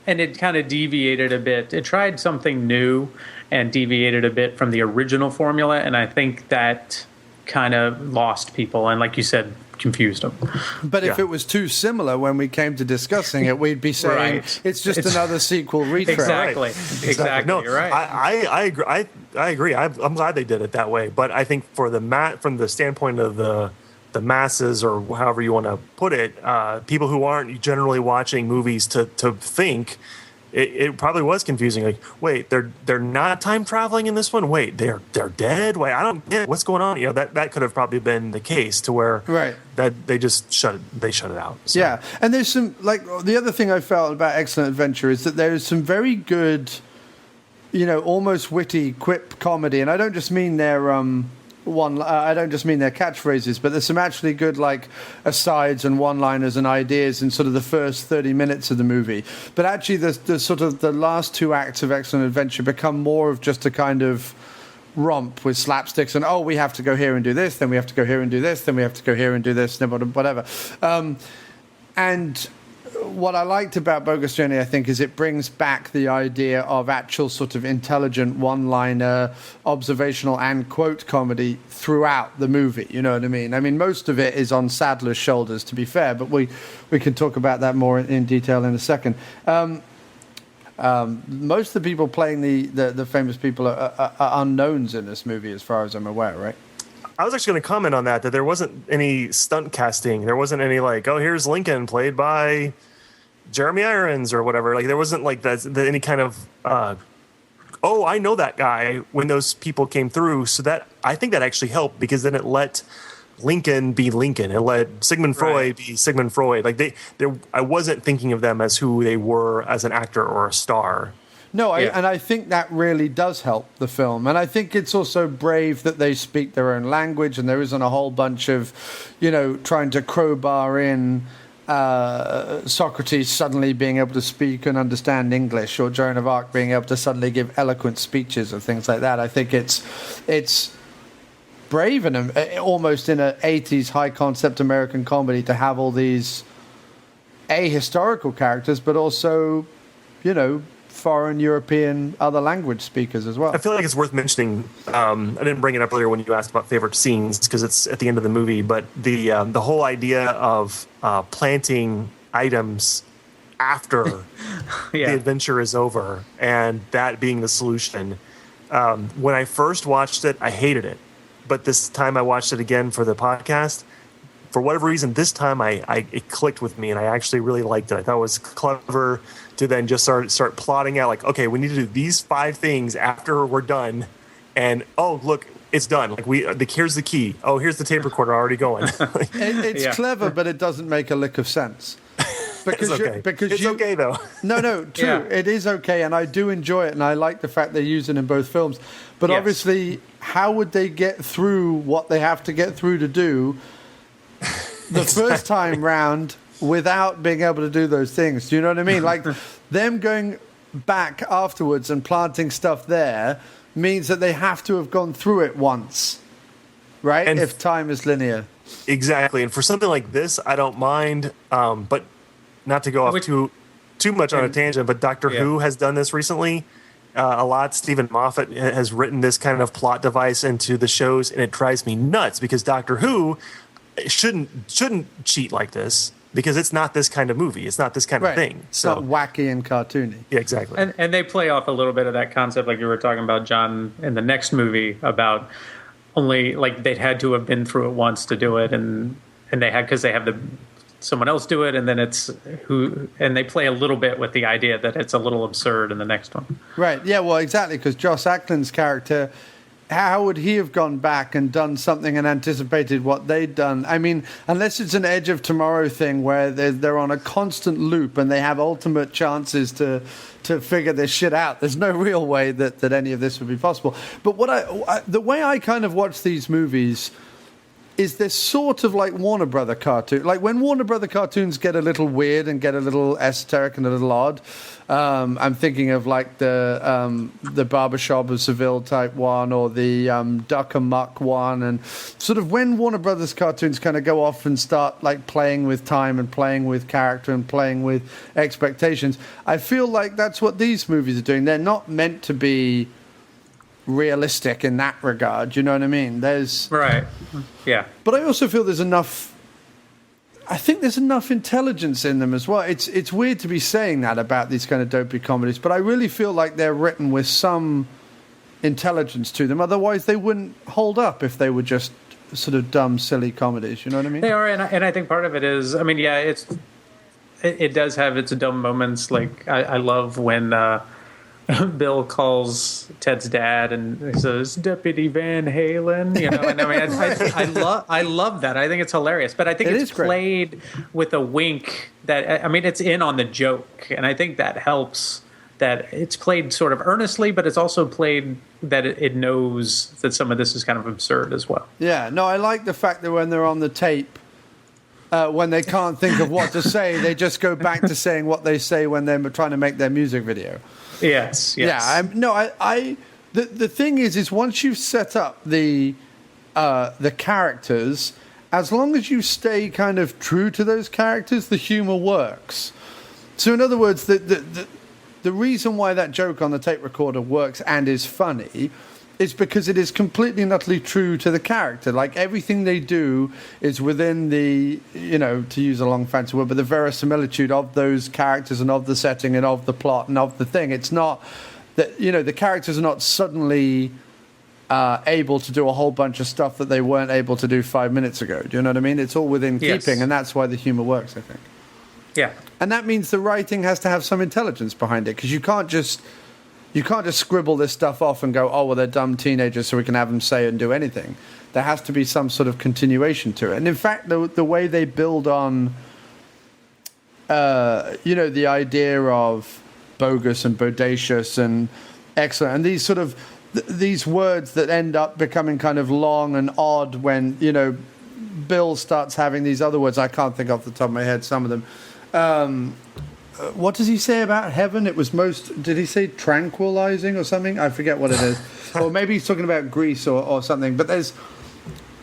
and it kind of deviated a bit. It tried something new and deviated a bit from the original formula, and I think that kind of lost people and, like you said, confused them. But if it was too similar when we came to discussing it, we'd be saying it's just another sequel retread. Exactly. No, you're right. I agree. I'm glad they did it that way. But I think for from the standpoint of the masses, or however you want to put it, people who aren't generally watching movies to think, it probably was confusing. Like, wait, they're not time traveling in this one. Wait, they're dead. Wait, I don't get what's going on. You know, that could have probably been the case to where that they just shut it out. So. Yeah, and there's some, like, the other thing I felt about Excellent Adventure is that there's some very good, you know, almost witty quip comedy, and I don't just mean their I don't just mean their catchphrases, but there's some actually good, like, asides and one-liners and ideas in sort of the first 30 minutes of the movie. But actually, the sort of the last two acts of Excellent Adventure become more of just a kind of romp with slapsticks and, oh, we have to go here and do this, then we have to go here and do this, then we have to go here and do this, then whatever. And what I liked about Bogus Journey, I think, is it brings back the idea of actual sort of intelligent one-liner, observational and quote comedy throughout the movie. You know what I mean? I mean, most of it is on Sadler's shoulders, to be fair, but we can talk about that more in detail in a second. Most of the people playing the famous people are unknowns in this movie, as far as I'm aware, right? I was actually going to comment on that there wasn't any stunt casting. There wasn't any, like, oh, here's Lincoln played by Jeremy Irons or whatever. Like, there wasn't, like, any kind of, oh, I know that guy when those people came through. So that, I think that actually helped, because then it let Lincoln be Lincoln. It let Sigmund Freud be Sigmund Freud. Like, I wasn't thinking of them as who they were as an actor or a star. No, and I think that really does help the film. And I think it's also brave that they speak their own language, and there isn't a whole bunch of, you know, trying to crowbar in Socrates suddenly being able to speak and understand English, or Joan of Arc being able to suddenly give eloquent speeches and things like that. I think it's brave and almost in an 80s high-concept American comedy to have all these historical characters, but also, you know, foreign European other language speakers as well. I feel like it's worth mentioning. I didn't bring it up earlier when you asked about favorite scenes, because it's at the end of the movie. But the whole idea of planting items after the adventure is over, and that being the solution. When I first watched it, I hated it, but this time I watched it again for the podcast. For whatever reason, this time it clicked with me, and I actually really liked it. I thought it was clever to then just start plotting out, like, okay, we need to do these 5 things after we're done, and oh, look, it's done. Like, here's the key. Oh, here's the tape recorder already going. It's clever, but it doesn't make a lick of sense. Because it's okay though. No, true. Yeah. It is okay, and I do enjoy it, and I like the fact they use it in both films. But obviously, how would they get through what they have to get through to do the first time round without being able to do those things? Do you know what I mean? Like, them going back afterwards and planting stuff there means that they have to have gone through it once, right? And if time is linear. Exactly. And for something like this, I don't mind, but not to go off too much on a tangent, but Doctor Who has done this recently a lot. Stephen Moffat has written this kind of plot device into the shows, and it drives me nuts, because Doctor Who shouldn't cheat like this, because it's not this kind of movie. It's not this kind of thing. It's not wacky and cartoony. Yeah, exactly. And they play off a little bit of that concept, like you were talking about, John, in the next movie, about only, like, they'd had to have been through it once to do it, and they had, because they have someone else do it, and then and they play a little bit with the idea that it's a little absurd in the next one. Right. Yeah. Well, exactly, because Joss Ackland's character, how would he have gone back and done something and anticipated what they'd done? I mean, unless it's an Edge of Tomorrow thing where they're on a constant loop and they have ultimate chances to figure this shit out, there's no real way that any of this would be possible. But the way I kind of watch these movies, is they're sort of like Warner Brother cartoon. Like when Warner Brother cartoons get a little weird and get a little esoteric and a little odd. I'm thinking of like the Barbershop of Seville type one, or the Duck Amuck one, and sort of when Warner Brothers cartoons kind of go off and start like playing with time and playing with character and playing with expectations. I feel like that's what these movies are doing. They're not meant to be realistic in that regard, you know what I mean? Right. Yeah. But I also feel there's enough intelligence in them as well. It's weird to be saying that about these kind of dopey comedies, but I really feel like they're written with some intelligence to them. Otherwise they wouldn't hold up if they were just sort of dumb, silly comedies, you know what I mean? They are, and I think part of it is, I mean, yeah, it does have its dumb moments. Like I love when Bill calls Ted's dad and he says Deputy Van Halen, you know. And I mean, I love that. I think it's hilarious, but I think it's played with a wink that, I mean, it's in on the joke, and I think that helps. That it's played sort of earnestly, but it's also played that it knows that some of this is kind of absurd as well. Yeah, no, I like the fact that when they're on the tape, when they can't think of what to say, they just go back to saying what they say when they're trying to make their music video. Yes. Yeah. The thing is once you've set up the characters, as long as you stay kind of true to those characters, the humor works. So in other words, the reason why that joke on the tape recorder works and is funny is because it is completely and utterly true to the character. Like everything they do is within the, you know, to use a long fancy word, but the verisimilitude of those characters and of the setting and of the plot and of the thing. It's not that, you know, the characters are not suddenly able to do a whole bunch of stuff that they weren't able to do 5 minutes ago. Do you know what I mean? It's all within keeping, and that's why the humor works, I think. Yeah. And that means the writing has to have some intelligence behind it, because you can't just scribble this stuff off and go, oh, well, they're dumb teenagers, so we can have them say and do anything. There has to be some sort of continuation to it. And in fact, the way they build on, you know, the idea of bogus and bodacious and excellent, and these sort of these words that end up becoming kind of long and odd when, you know, Bill starts having these other words. I can't think off the top of my head some of them. What does he say about heaven? It was did he say tranquilizing or something? I forget what it is. Or maybe he's talking about Greece or something. But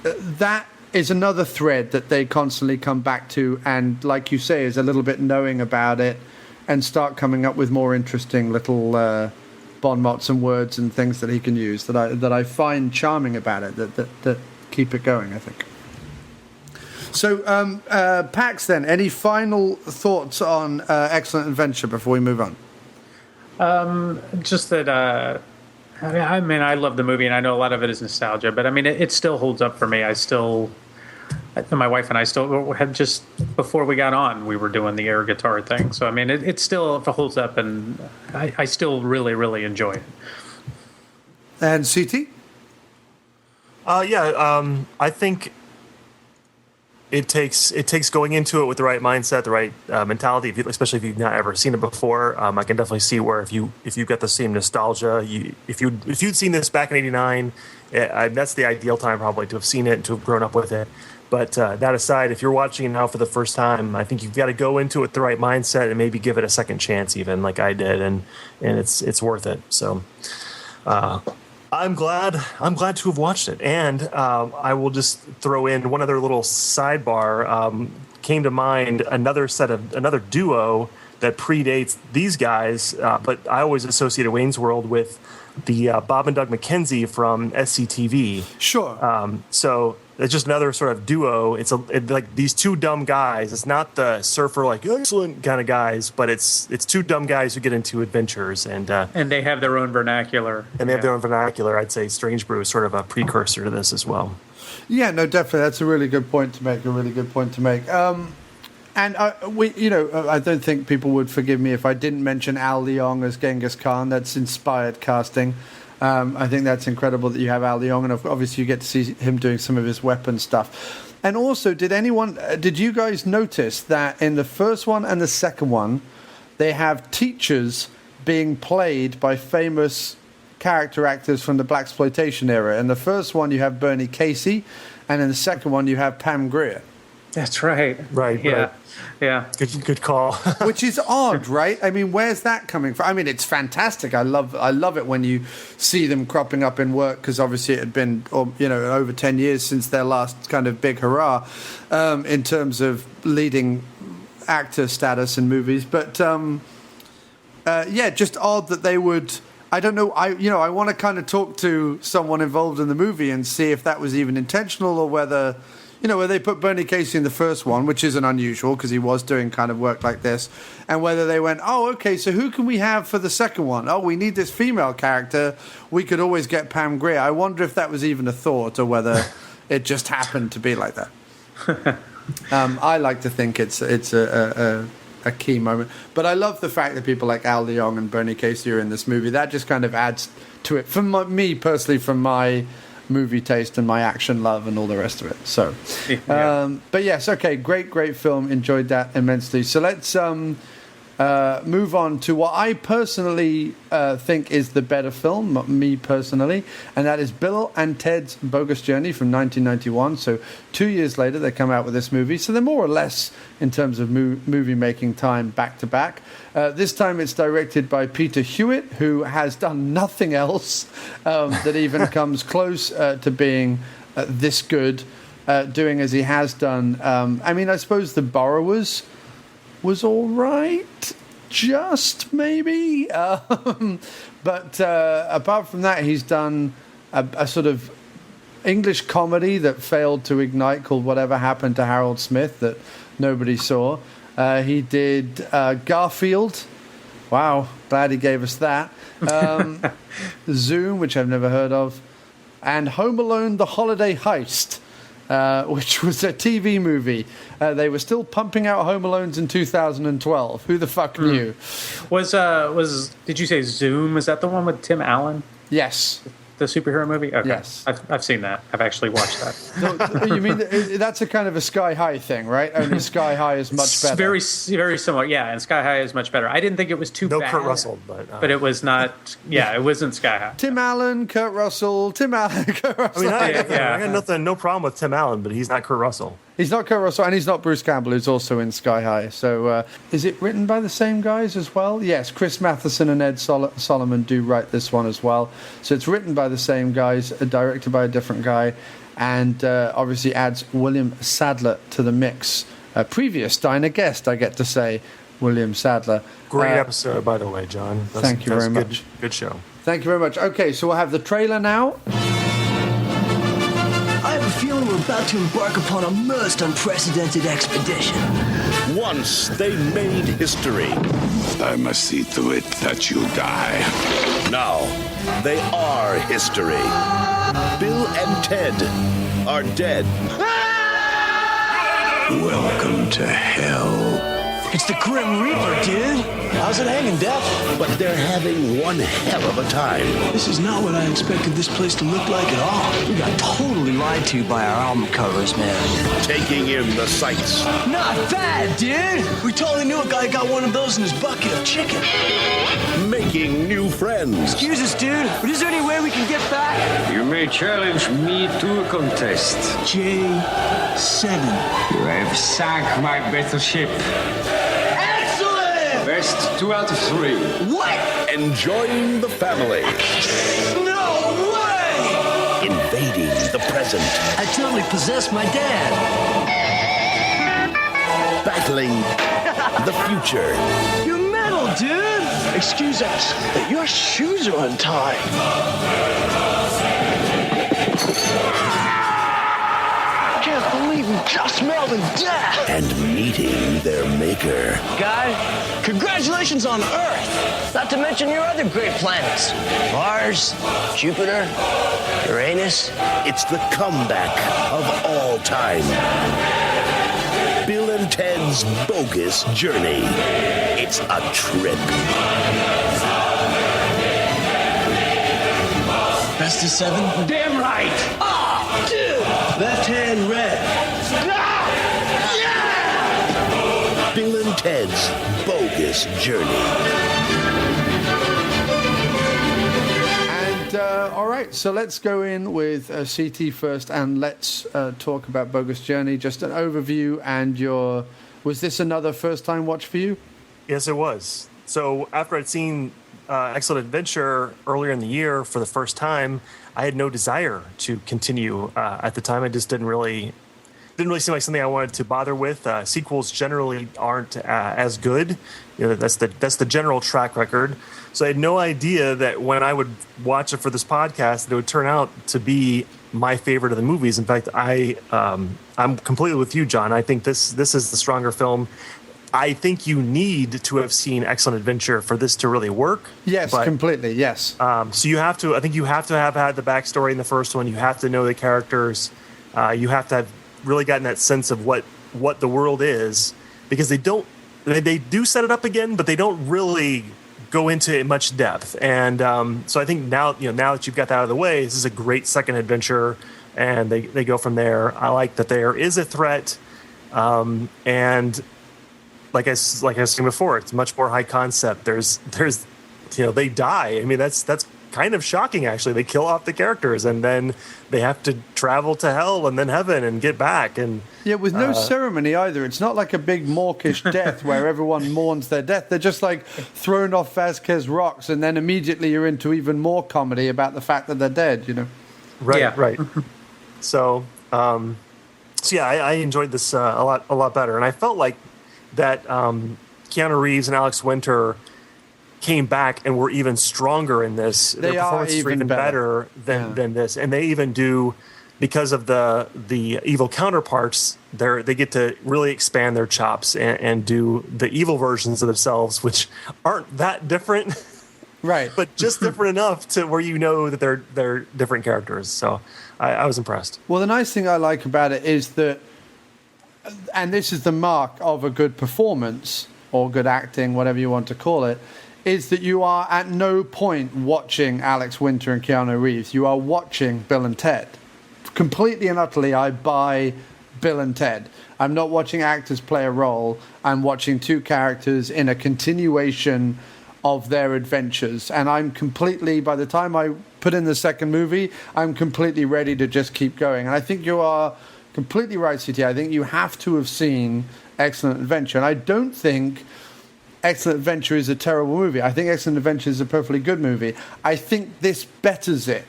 that is another thread that they constantly come back to. And like you say, is a little bit knowing about it and start coming up with more interesting little bon mots and words and things that he can use that I find charming about it, that keep it going, I think. So, Pax, then, any final thoughts on Excellent Adventure before we move on? Just that, I mean, I love the movie, and I know a lot of it is nostalgia, but I mean, it still holds up for me. My wife and I still had just, before we got on, we were doing the air guitar thing. So, I mean, it still holds up, and I still really, really enjoy it. And CT? I think it takes going into it with the right mindset, the right mentality. Especially if you've not ever seen it before, I can definitely see where if you've got the same nostalgia, if you'd seen this back in '89, that's the ideal time probably to have seen it and to have grown up with it. But that aside, if you're watching it now for the first time, I think you've got to go into it with the right mindset and maybe give it a second chance, even like I did, and it's worth it. So. I'm glad to have watched it, and I will just throw in one other little sidebar. Came to mind another duo that predates these guys, but I always associated Wayne's World with the Bob and Doug McKenzie from SCTV. Sure. So it's just another sort of duo. It's like these two dumb guys. It's not the surfer like excellent kind of guys, but it's two dumb guys who get into adventures and they have their own vernacular. And they have their own vernacular. I'd say Strange Brew is sort of a precursor to this as well. Yeah, no, definitely. That's a really good point to make. And I don't think people would forgive me if I didn't mention Al Leong as Genghis Khan. That's inspired casting. I think that's incredible that you have Al Leong, and obviously you get to see him doing some of his weapon stuff. And also, did you guys notice that in the first one and the second one, they have teachers being played by famous character actors from the blaxploitation era? In the first one, you have Bernie Casey, and in the second one you have Pam Grier. That's right. Right. Yeah. Right. Yeah. Good call. Which is odd, right? I mean, where's that coming from? I mean, it's fantastic. I love it when you see them cropping up in work, because obviously it had been, over 10 years since their last kind of big hurrah in terms of leading actor status in movies. But just odd that they would. I don't know. I want to kind of talk to someone involved in the movie and see if that was even intentional, or whether. Where they put Bernie Casey in the first one, which isn't unusual because he was doing kind of work like this, and whether they went, oh, okay, so who can we have for the second one? Oh, we need this female character. We could always get Pam Grier. I wonder if that was even a thought, or whether it just happened to be like that. I like to think it's a key moment. But I love the fact that people like Al Leong and Bernie Casey are in this movie. That just kind of adds to it. Me personally, from my movie taste and my action love and all the rest of it. So, but yes, okay, great film. Enjoyed that immensely. So let's move on to what I personally think is the better film, me personally, and that is Bill and Ted's Bogus Journey from 1991. So 2 years later, they come out with this movie. So they're more or less, in terms of movie making time, back to back. This time it's directed by Peter Hewitt, who has done nothing else that even comes close to being this good, doing as he has done. I mean, I suppose The Borrowers was all right, just maybe. But apart from that, he's done a sort of English comedy that failed to ignite called Whatever Happened to Harold Smith that nobody saw. He did Garfield. Wow, glad he gave us that. Zoom, which I've never heard of. And Home Alone, The Holiday Heist, which was a TV movie. They were still pumping out Home Alones in 2012. Who the fuck knew? Did you say Zoom? Is that the one with Tim Allen? Yes. The superhero movie? Okay. Yes. I've seen that. I've actually watched that. So, you mean that's a kind of a Sky High thing, right? Only Sky High is much better. Very similar, yeah, and Sky High is much better. I didn't think it was too bad. No Kurt Russell, but it was not, it wasn't Sky High. Tim Allen, Kurt Russell, Kurt Russell. I mean, I got no problem with Tim Allen, but he's not Kurt Russell. He's not Kurt Russell, and he's not Bruce Campbell, who's also in Sky High. So is it written by the same guys as well? Yes, Chris Matheson and Ed Solomon do write this one as well. So it's written by the same guys, directed by a different guy, and obviously adds William Sadler to the mix. Previous Diner guest, I get to say, William Sadler. Great episode, by the way, John. Thank you very much. Good show. Thank you very much. Okay, so we'll have the trailer now. I have a feeling we're about to embark upon a most unprecedented expedition. Once they made history. I must see to it that you die. Now they are history. Bill and Ted are dead. Welcome to hell. It's the Grim Reaper, dude. How's it hanging, Death? But they're having one hell of a time. This is not what I expected this place to look like at all. We got totally lied to by our album covers, man. Taking in the sights. Not bad, dude. We totally knew a guy got one of those in his bucket of chicken. Making new friends. Excuse us, dude, but is there any way we can get back? You may challenge me to a contest. J7. You have sunk my battleship. Best 2 out of 3. What? Enjoying the family. No way! Invading the present. I totally possessed my dad. Battling the future. You're metal, dude! Excuse us, but your shoes are untied. I can't believe we just smelled death! And meeting their maker. Guy, congratulations on Earth! Not to mention your other great planets. Mars, Jupiter, Uranus. It's the comeback of all time. Bill and Ted's Bogus Journey. It's a trip. Best of 7? Damn right! Ah, dude! Left hand red. Yeah! Bill and Ted's Bogus Journey. And all right, so let's go in with CT first, and let's talk about Bogus Journey. Just an overview, and was this another first-time watch for you? Yes, it was. So after I'd seen Excellent Adventure earlier in the year for the first time, I had no desire to continue. At the time, I just didn't really seem like something I wanted to bother with. Sequels generally aren't as good. That's the general track record. So I had no idea that when I would watch it for this podcast, it would turn out to be my favorite of the movies. In fact, I'm completely with you, John. I think this is the stronger film. I think you need to have seen Excellent Adventure for this to really work. Yes, completely. Yes. So you have to. I think you have to have had the backstory in the first one. You have to know the characters. You have to have really gotten that sense of what the world is, because they do set it up again, but they don't really go into it much depth. And so I think now that you've got that out of the way, this is a great second adventure, and they go from there. I like that there is a threat, and like I was saying before, it's much more high concept. There's they die. I mean, that's kind of shocking, actually. They kill off the characters, and then they have to travel to hell and then heaven and get back. And with no ceremony either. It's not like a big mawkish death where everyone mourns their death. They're just like thrown off Vasquez rocks, and then immediately you're into even more comedy about the fact that they're dead. Right. So I enjoyed this a lot better, and I felt like that Keanu Reeves and Alex Winter came back and were even stronger in this. Their performances were even better than this, and they even do, because of the evil counterparts, they get to really expand their chops and do the evil versions of themselves, which aren't that different, right? But just different enough to where that they're different characters. So I was impressed. Well, the nice thing I like about it is that, and this is the mark of a good performance or good acting, whatever you want to call it, is that you are at no point watching Alex Winter and Keanu Reeves. You are watching Bill and Ted. Completely and utterly, I buy Bill and Ted. I'm not watching actors play a role. I'm watching two characters in a continuation of their adventures. And I'm completely, by the time I put in the second movie, I'm completely ready to just keep going. And I think you are completely right, CT. I think you have to have seen Excellent Adventure. And I don't think Excellent Adventure is a terrible movie. I think Excellent Adventure is a perfectly good movie. I think this betters it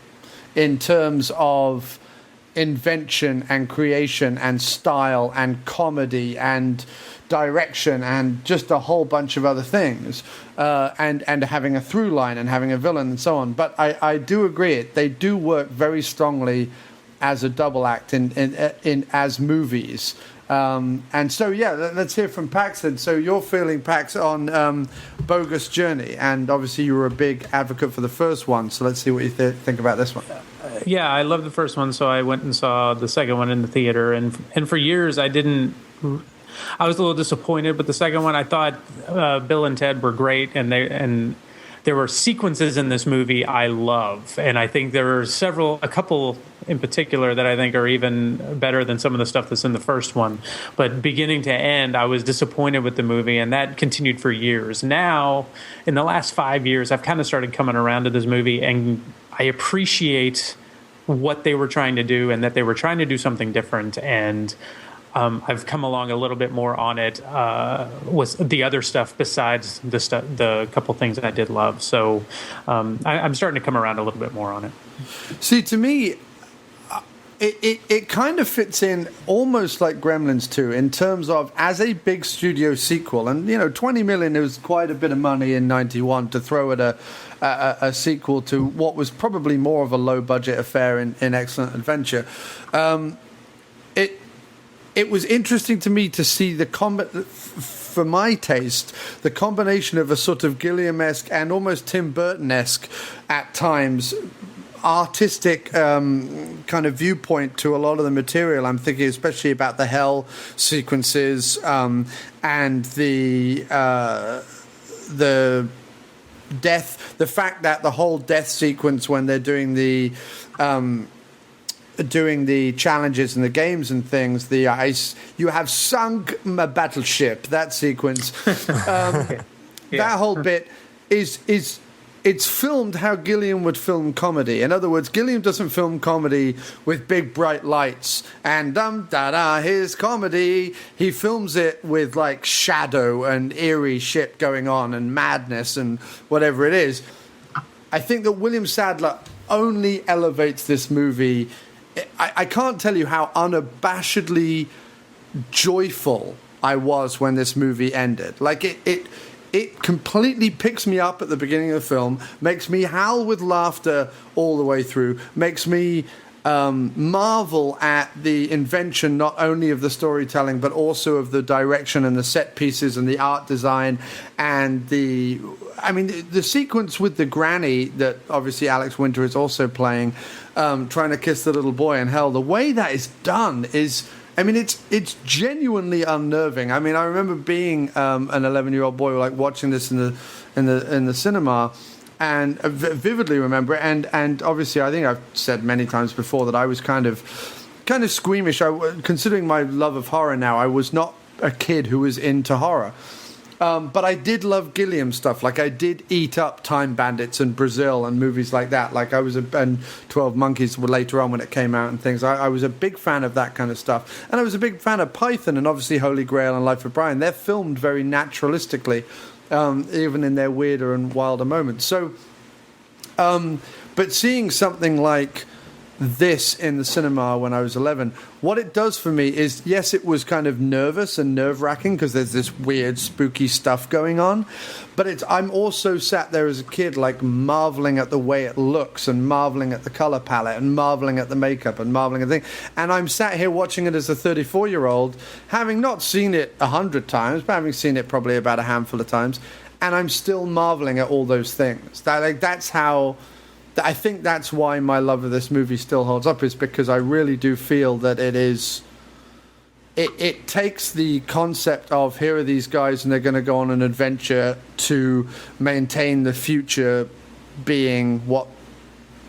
in terms of invention and creation and style and comedy and direction and just a whole bunch of other things, and having a through line and having a villain and so on. But I do agree, they do work very strongly as a double act in as movies. And so, let's hear from Pax then. So you're feeling, Pax, on Bogus Journey, and obviously you were a big advocate for the first one, so let's see what you think about this one. Yeah, I love the first one, so I went and saw the second one in the theater, and for years I was a little disappointed with the second one. I thought Bill and Ted were great, and there were sequences in this movie I love, and I think there are a couple in particular that I think are even better than some of the stuff that's in the first one. But beginning to end, I was disappointed with the movie, and that continued for years. Now, in the last 5 years, I've kind of started coming around to this movie, and I appreciate what they were trying to do and that they were trying to do something different. And I've come along a little bit more on it with the other stuff besides the couple things that I did love. So I'm starting to come around a little bit more on it. See, to me, it kind of fits in almost like Gremlins 2 in terms of as a big studio sequel. And, $20 million was quite a bit of money in 91 to throw at a sequel to what was probably more of a low-budget affair in Excellent Adventure. It was interesting to me to see for my taste, the combination of a sort of Gilliam-esque and almost Tim Burton-esque at times artistic kind of viewpoint to a lot of the material. I'm thinking especially about the hell sequences and the death, the fact that the whole death sequence when they're doing the challenges and the games and things, the ice, you have sunk my battleship, that sequence, that whole bit is it's filmed how Gilliam would film comedy. In other words, Gilliam doesn't film comedy with big bright lights and here's comedy. He films it with like shadow and eerie shit going on and madness and whatever it is. I think that William Sadler only elevates this movie. I can't tell you how unabashedly joyful I was when this movie ended. Like it completely picks me up at the beginning of the film, makes me howl with laughter all the way through, makes me marvel at the invention not only of the storytelling but also of the direction and the set pieces and the art design and the sequence with the granny that obviously Alex Winter is also playing, trying to kiss the little boy in hell. The way that is done is, it's genuinely unnerving. I remember being an 11-year-old boy, like watching this in the cinema, and vividly remember it. And obviously, I think I've said many times before that I was kind of squeamish. Considering my love of horror now, I was not a kid who was into horror. But I did love Gilliam stuff. Like I did eat up Time Bandits and Brazil and movies like that. Like and 12 Monkeys later on when it came out and things. I was a big fan of that kind of stuff. And I was a big fan of Python and obviously Holy Grail and Life of Brian. They're filmed very naturalistically, even in their weirder and wilder moments. So, but seeing something like this in the cinema when I was 11, what it does for me is, yes, it was kind of nervous and nerve-wracking because there's this weird spooky stuff going on, but I'm also sat there as a kid like marveling at the way it looks and marveling at the color palette and marveling at the makeup and marveling at things. And I'm sat here watching it as a 34-year-old, having not seen it 100 times, but having seen it probably about a handful of times, and I'm still marveling at all those things. That's how I think that's why my love of this movie still holds up, is because I really do feel that it takes the concept of here are these guys and they're going to go on an adventure to maintain the future being what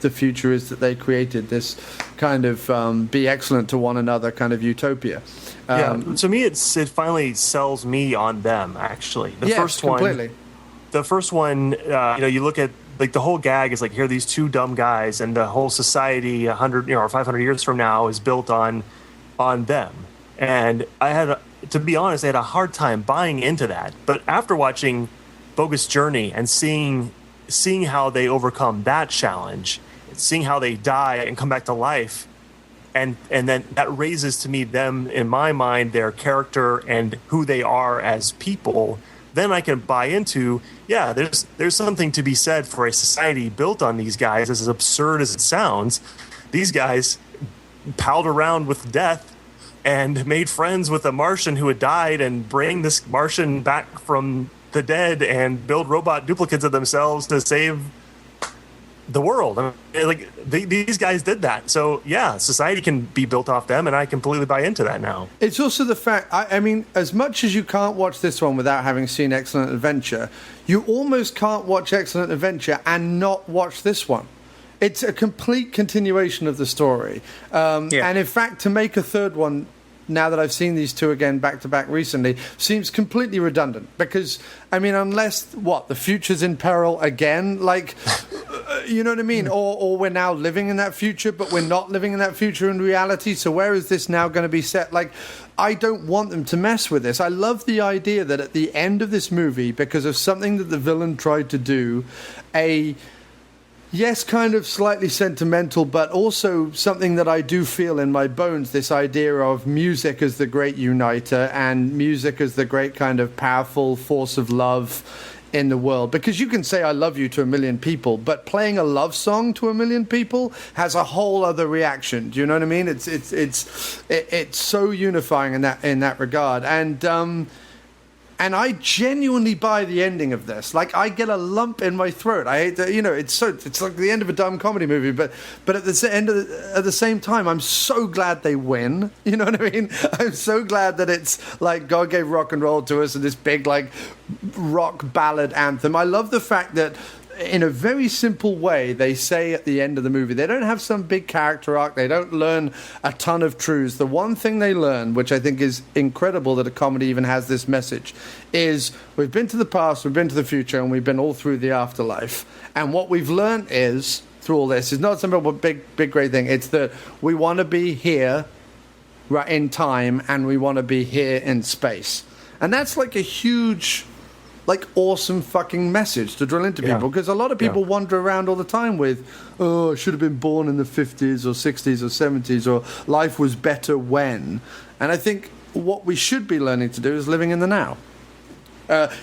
the future is that they created, this kind of be excellent to one another kind of utopia. To me, it finally sells me on them, actually. The first one, you look at, like, the whole gag is like, here are these two dumb guys, and the whole society 100 or 500 years from now is built on them. And to be honest, I had a hard time buying into that. But after watching Bogus Journey and seeing how they overcome that challenge, seeing how they die and come back to life, and then that raises to me them, in my mind, their character and who they are as people, then I can buy into, there's something to be said for a society built on these guys. As absurd as it sounds, these guys palled around with death and made friends with a Martian who had died and bring this Martian back from the dead and build robot duplicates of themselves to save the world. These guys did that. So society can be built off them, and I completely buy into that now. It's also the fact, as much as you can't watch this one without having seen Excellent Adventure, you almost can't watch Excellent Adventure and not watch this one. It's a complete continuation of the story. And in fact, to make a third one, now that I've seen these two again back to back recently, seems completely redundant. Because, unless, the future's in peril again? You know what I mean? Or we're now living in that future, but we're not living in that future in reality. So where is this now going to be set? I don't want them to mess with this. I love the idea that at the end of this movie, because of something that the villain tried to do, yes, kind of slightly sentimental, but also something that I do feel in my bones, this idea of music as the great uniter and music as the great kind of powerful force of love in the world. Because you can say I love you to a million people, but playing a love song to a million people has a whole other reaction. Do you know what I mean? It's so unifying in that regard. And I genuinely buy the ending of this. I get a lump in my throat. I hate that, it's like the end of a dumb comedy movie, but at the same time, I'm so glad they win. You know what I mean? I'm so glad that it's like God gave rock and roll to us and this big rock ballad anthem. I love the fact that in a very simple way, they say at the end of the movie, they don't have some big character arc. They don't learn a ton of truths. The one thing they learn, which I think is incredible that a comedy even has this message, is we've been to the past, we've been to the future, and we've been all through the afterlife. And what we've learned is, through all this, is not some big, great thing. It's that we want to be here right in time, and we want to be here in space. And that's like a huge, like, awesome fucking message to drill into people, because a lot of people wander around all the time with, oh, I should have been born in the 50s or 60s or 70s, or life was better when. And I think what we should be learning to do is living in the now.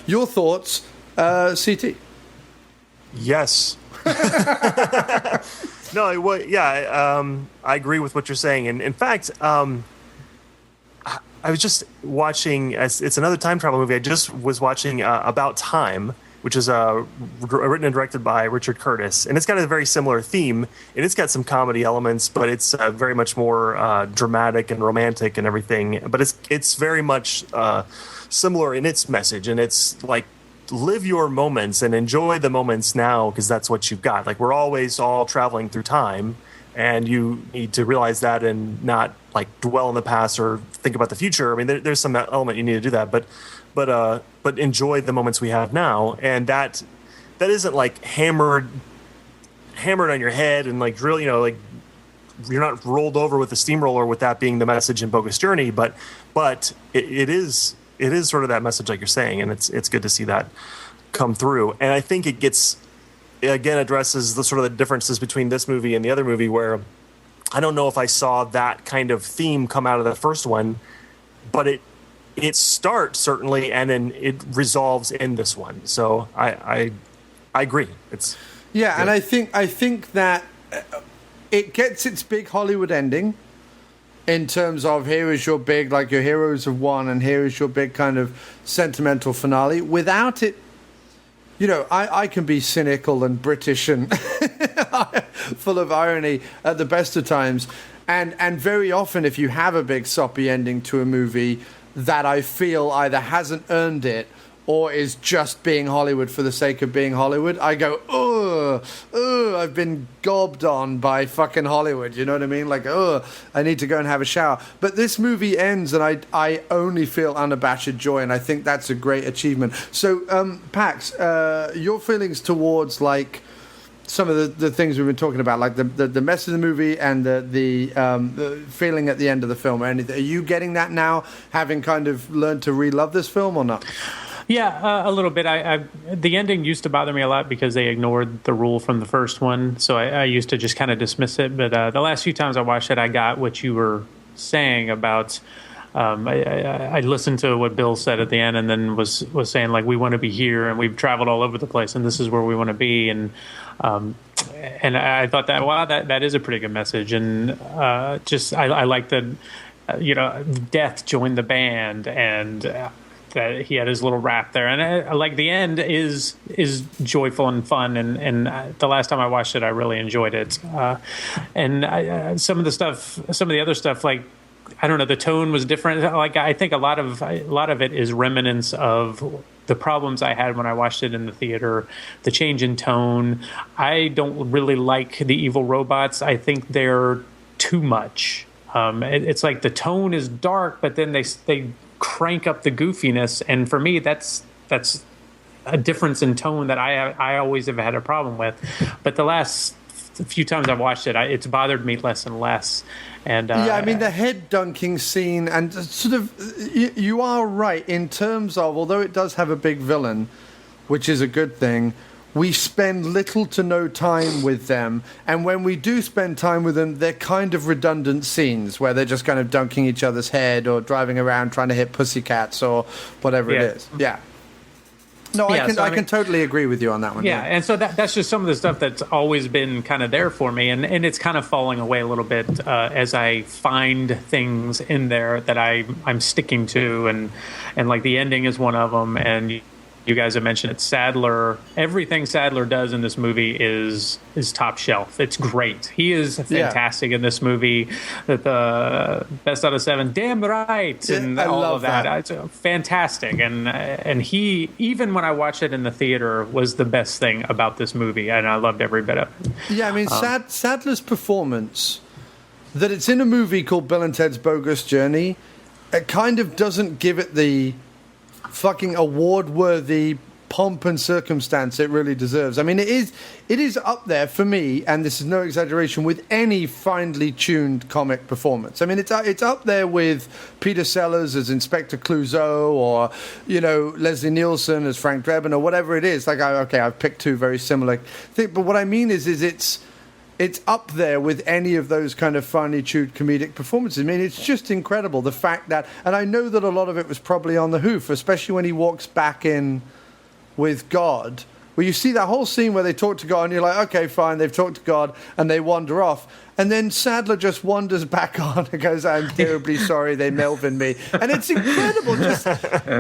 Your thoughts, CT? Yes. No, well, I agree with what you're saying. And in fact, I was just watching, it's another time travel movie. I just was watching About Time, which is written and directed by Richard Curtis. And it's got a very similar theme. And it's got some comedy elements, but it's very much more dramatic and romantic and everything. But it's very much similar in its message. And it's like, live your moments and enjoy the moments now, because that's what you've got. Like, we're always all traveling through time. And you need to realize that and not like dwell in the past or think about the future. I mean, there's some element you need to do that, but enjoy the moments we have now. And that isn't like hammered on your head and like drill, like you're not rolled over with a steamroller with that being the message in Bogus Journey. But it is sort of that message, like you're saying, and it's good to see that come through. And I think it addresses the sort of the differences between this movie and the other movie, where I don't know if I saw that kind of theme come out of the first one, but it starts certainly, and then it resolves in this one. So I agree. It's good. And I think that it gets its big Hollywood ending in terms of here is your big, like, your heroes have won, and here is your big kind of sentimental finale. Without it, I can be cynical and British and full of irony at the best of times. And very often, if you have a big soppy ending to a movie that I feel either hasn't earned it or is just being Hollywood for the sake of being Hollywood, I go, I've been gobbed on by fucking Hollywood. You know what I mean? Like, I need to go and have a shower. But this movie ends, and I only feel unabashed joy, and I think that's a great achievement. So, Pax, your feelings towards, like, some of the things we've been talking about, like the mess of the movie and the feeling at the end of the film, or anything. Are you getting that now, having kind of learned to re-love this film, or not? Yeah, a little bit. The ending used to bother me a lot because they ignored the rule from the first one, so I used to just kind of dismiss it. But the last few times I watched it, I got what you were saying about. I listened to what Bill said at the end, and then was saying, like, we want to be here, and we've traveled all over the place, and this is where we want to be, and I thought that, wow, that is a pretty good message, and I like that, Death joined the band, and that he had his little rap there, and I like the end is joyful and fun, and the last time I watched it, I really enjoyed it, and some of the other stuff, like, I don't know, the tone was different. Like, I think a lot of it is remnants of the problems I had when I watched it in the theater. The change in tone. I don't really like the evil robots. I think they're too much. It's like the tone is dark, but then they crank up the goofiness, and for me, that's a difference in tone that I always have had a problem with. But the last few times I've watched it, it's bothered me less and less. And I mean, the head dunking scene, and sort of, you are right in terms of, although it does have a big villain, which is a good thing, we spend little to no time with them, and when we do spend time with them, they're kind of redundant scenes where they're just kind of dunking each other's head or driving around trying to hit pussycats or whatever it is. Yeah. No, I can totally agree with you on that one. Yeah, and so that's just some of the stuff that's always been kind of there for me, and it's kind of falling away a little bit as I find things in there that I'm sticking to, and like the ending is one of them, and you guys have mentioned it. Sadler, everything Sadler does in this movie is top shelf. It's great. He is fantastic in this movie. The best out of 7, damn right, and all of that. It's fantastic. And he, even when I watched it in the theater, was the best thing about this movie, and I loved every bit of it. Yeah, I mean, Sadler's performance, that it's in a movie called Bill and Ted's Bogus Journey, it kind of doesn't give it the fucking award-worthy pomp and circumstance it really deserves. I mean, it is up there for me, and this is no exaggeration, with any finely tuned comic performance. I mean, it's up there with Peter Sellers as Inspector Clouseau, or, you know, Leslie Nielsen as Frank Drebin, or whatever it is. Like, I've picked two very similar things, but what I mean is it's up there with any of those kind of finely tuned comedic performances. I mean, it's just incredible, the fact that, and I know that a lot of it was probably on the hoof, especially when he walks back in with God, where you see that whole scene where they talk to God, and you're like, okay, fine, they've talked to God, and they wander off. And then Sadler just wanders back on and goes, I'm terribly sorry, they Melvin me. And it's incredible, just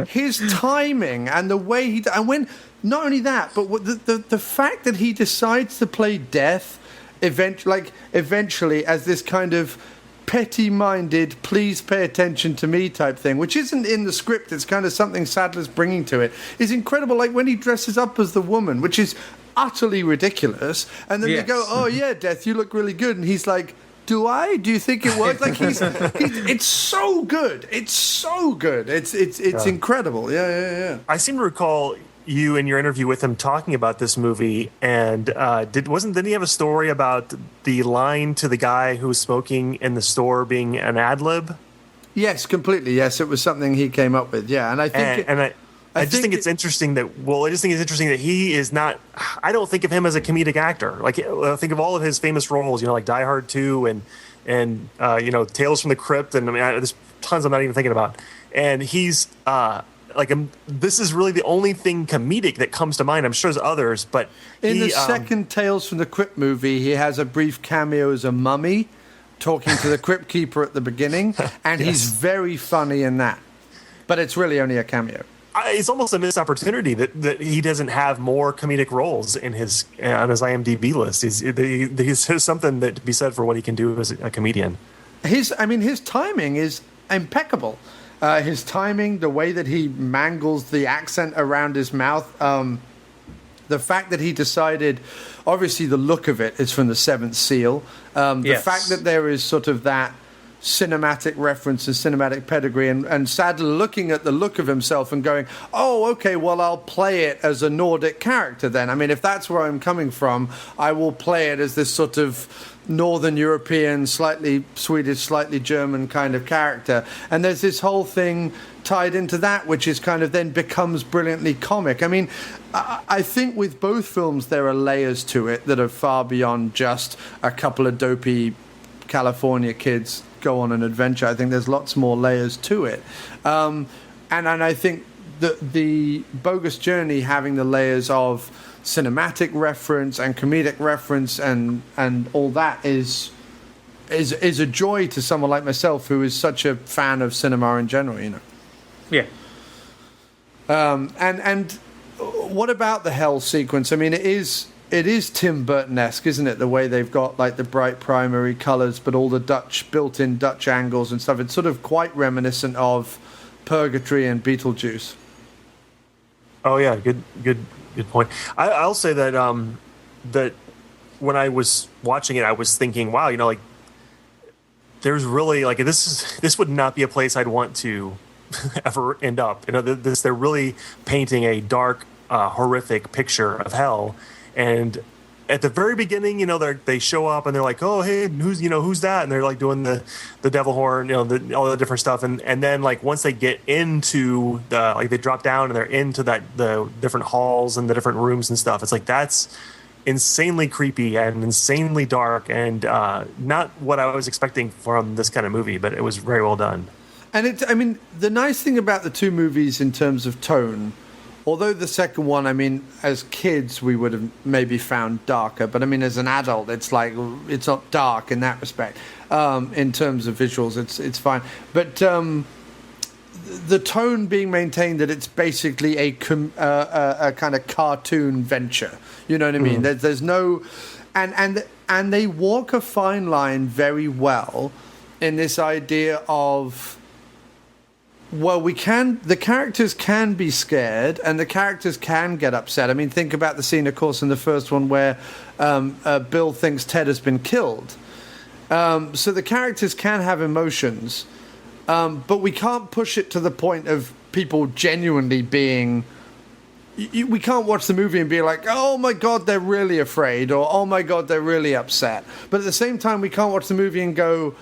his timing and the way he... And when, not only that, but the fact that he decides to play death eventually as this kind of petty-minded, please pay attention to me type thing, which isn't in the script, it's kind of something Sadler's bringing to it, is incredible. Like when he dresses up as the woman, which is utterly ridiculous, and then they go, oh yeah, Death, you look really good, and he's like, do I? Do you think it works? Like it's so good. It's so good. It's incredible. Yeah. I seem to recall you in your interview with him talking about this movie, and didn't he have a story about the line to the guy who was smoking in the store being an ad lib? Yes, completely. Yes, it was something he came up with. Yeah, and I think I just think it's interesting that he is not. I don't think of him as a comedic actor. Like, I think of all of his famous roles, like Die Hard 2 and Tales from the Crypt, and I mean, there's tons I'm not even thinking about. And he's this is really the only thing comedic that comes to mind. I'm sure there's others, but in the second Tales from the Crypt movie, he has a brief cameo as a mummy talking to the Crypt Keeper at the beginning, and he's very funny in that. But it's really only a cameo. It's almost a missed opportunity that he doesn't have more comedic roles in his on his IMDb list. There's something that to be said for what he can do as a comedian. His timing is impeccable. His timing, the way that he mangles the accent around his mouth, the fact that he decided, obviously the look of it is from The Seventh Seal. The fact that there is sort of that cinematic reference and cinematic pedigree, and Sadler looking at the look of himself and going, oh, okay, well, I'll play it as a Nordic character then. I mean, if that's where I'm coming from, I will play it as this sort of Northern European, slightly Swedish, slightly German kind of character. And there's this whole thing tied into that, which is kind of then becomes brilliantly comic. I mean, I think with both films, there are layers to it that are far beyond just a couple of dopey California kids go on an adventure. I think there's lots more layers to it. And I think that the Bogus Journey having the layers of cinematic reference and comedic reference and all that is a joy to someone like myself who is such a fan of cinema in general, Yeah. And what about the hell sequence? I mean, it is Tim Burton-esque, isn't it? The way they've got like the bright primary colours, but all the built-in Dutch angles and stuff. It's sort of quite reminiscent of Purgatory and Beetlejuice. Oh yeah, good point. I'll say that that when I was watching it, I was thinking, wow, there's really this would not be a place I'd want to ever end up. They're really painting a dark, horrific picture of hell. And at the very beginning, they show up and they're like, oh, hey, who's that? And they're like doing the devil horn, all the different stuff. And then once they get into they drop down and they're into the different halls and the different rooms and stuff. It's like, that's insanely creepy and insanely dark and not what I was expecting from this kind of movie, but it was very well done. And the nice thing about the two movies in terms of tone, although the second one, as kids, we would have maybe found darker. But, as an adult, it's not dark in that respect. In terms of visuals, it's fine. But the tone being maintained that it's basically a kind of cartoon venture. You know what I mean? There's no, and they walk a fine line very well in this idea of, well, the characters can be scared and the characters can get upset. I mean, think about the scene, of course, in the first one where Bill thinks Ted has been killed. So the characters can have emotions, but we can't push it to the point of people genuinely being... We can't watch the movie and be like, oh my God, they're really afraid, or oh my God, they're really upset. But at the same time, we can't watch the movie and go...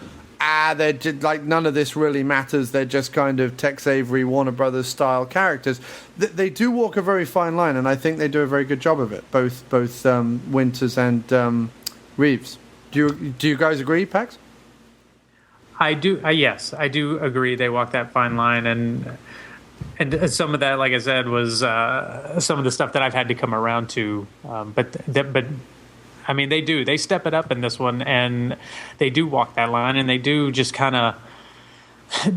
they're just, like, none of this really matters. They're just kind of Tex Avery, Warner Brothers style characters. They do walk a very fine line, and I think they do a very good job of it. Both Winters and Reeves. Do you guys agree, Pax? I do. Yes, I do agree. They walk that fine line, and some of that, like I said, was some of the stuff that I've had to come around to. But I mean, they do. They step it up in this one, and they do walk that line, and they do just kind of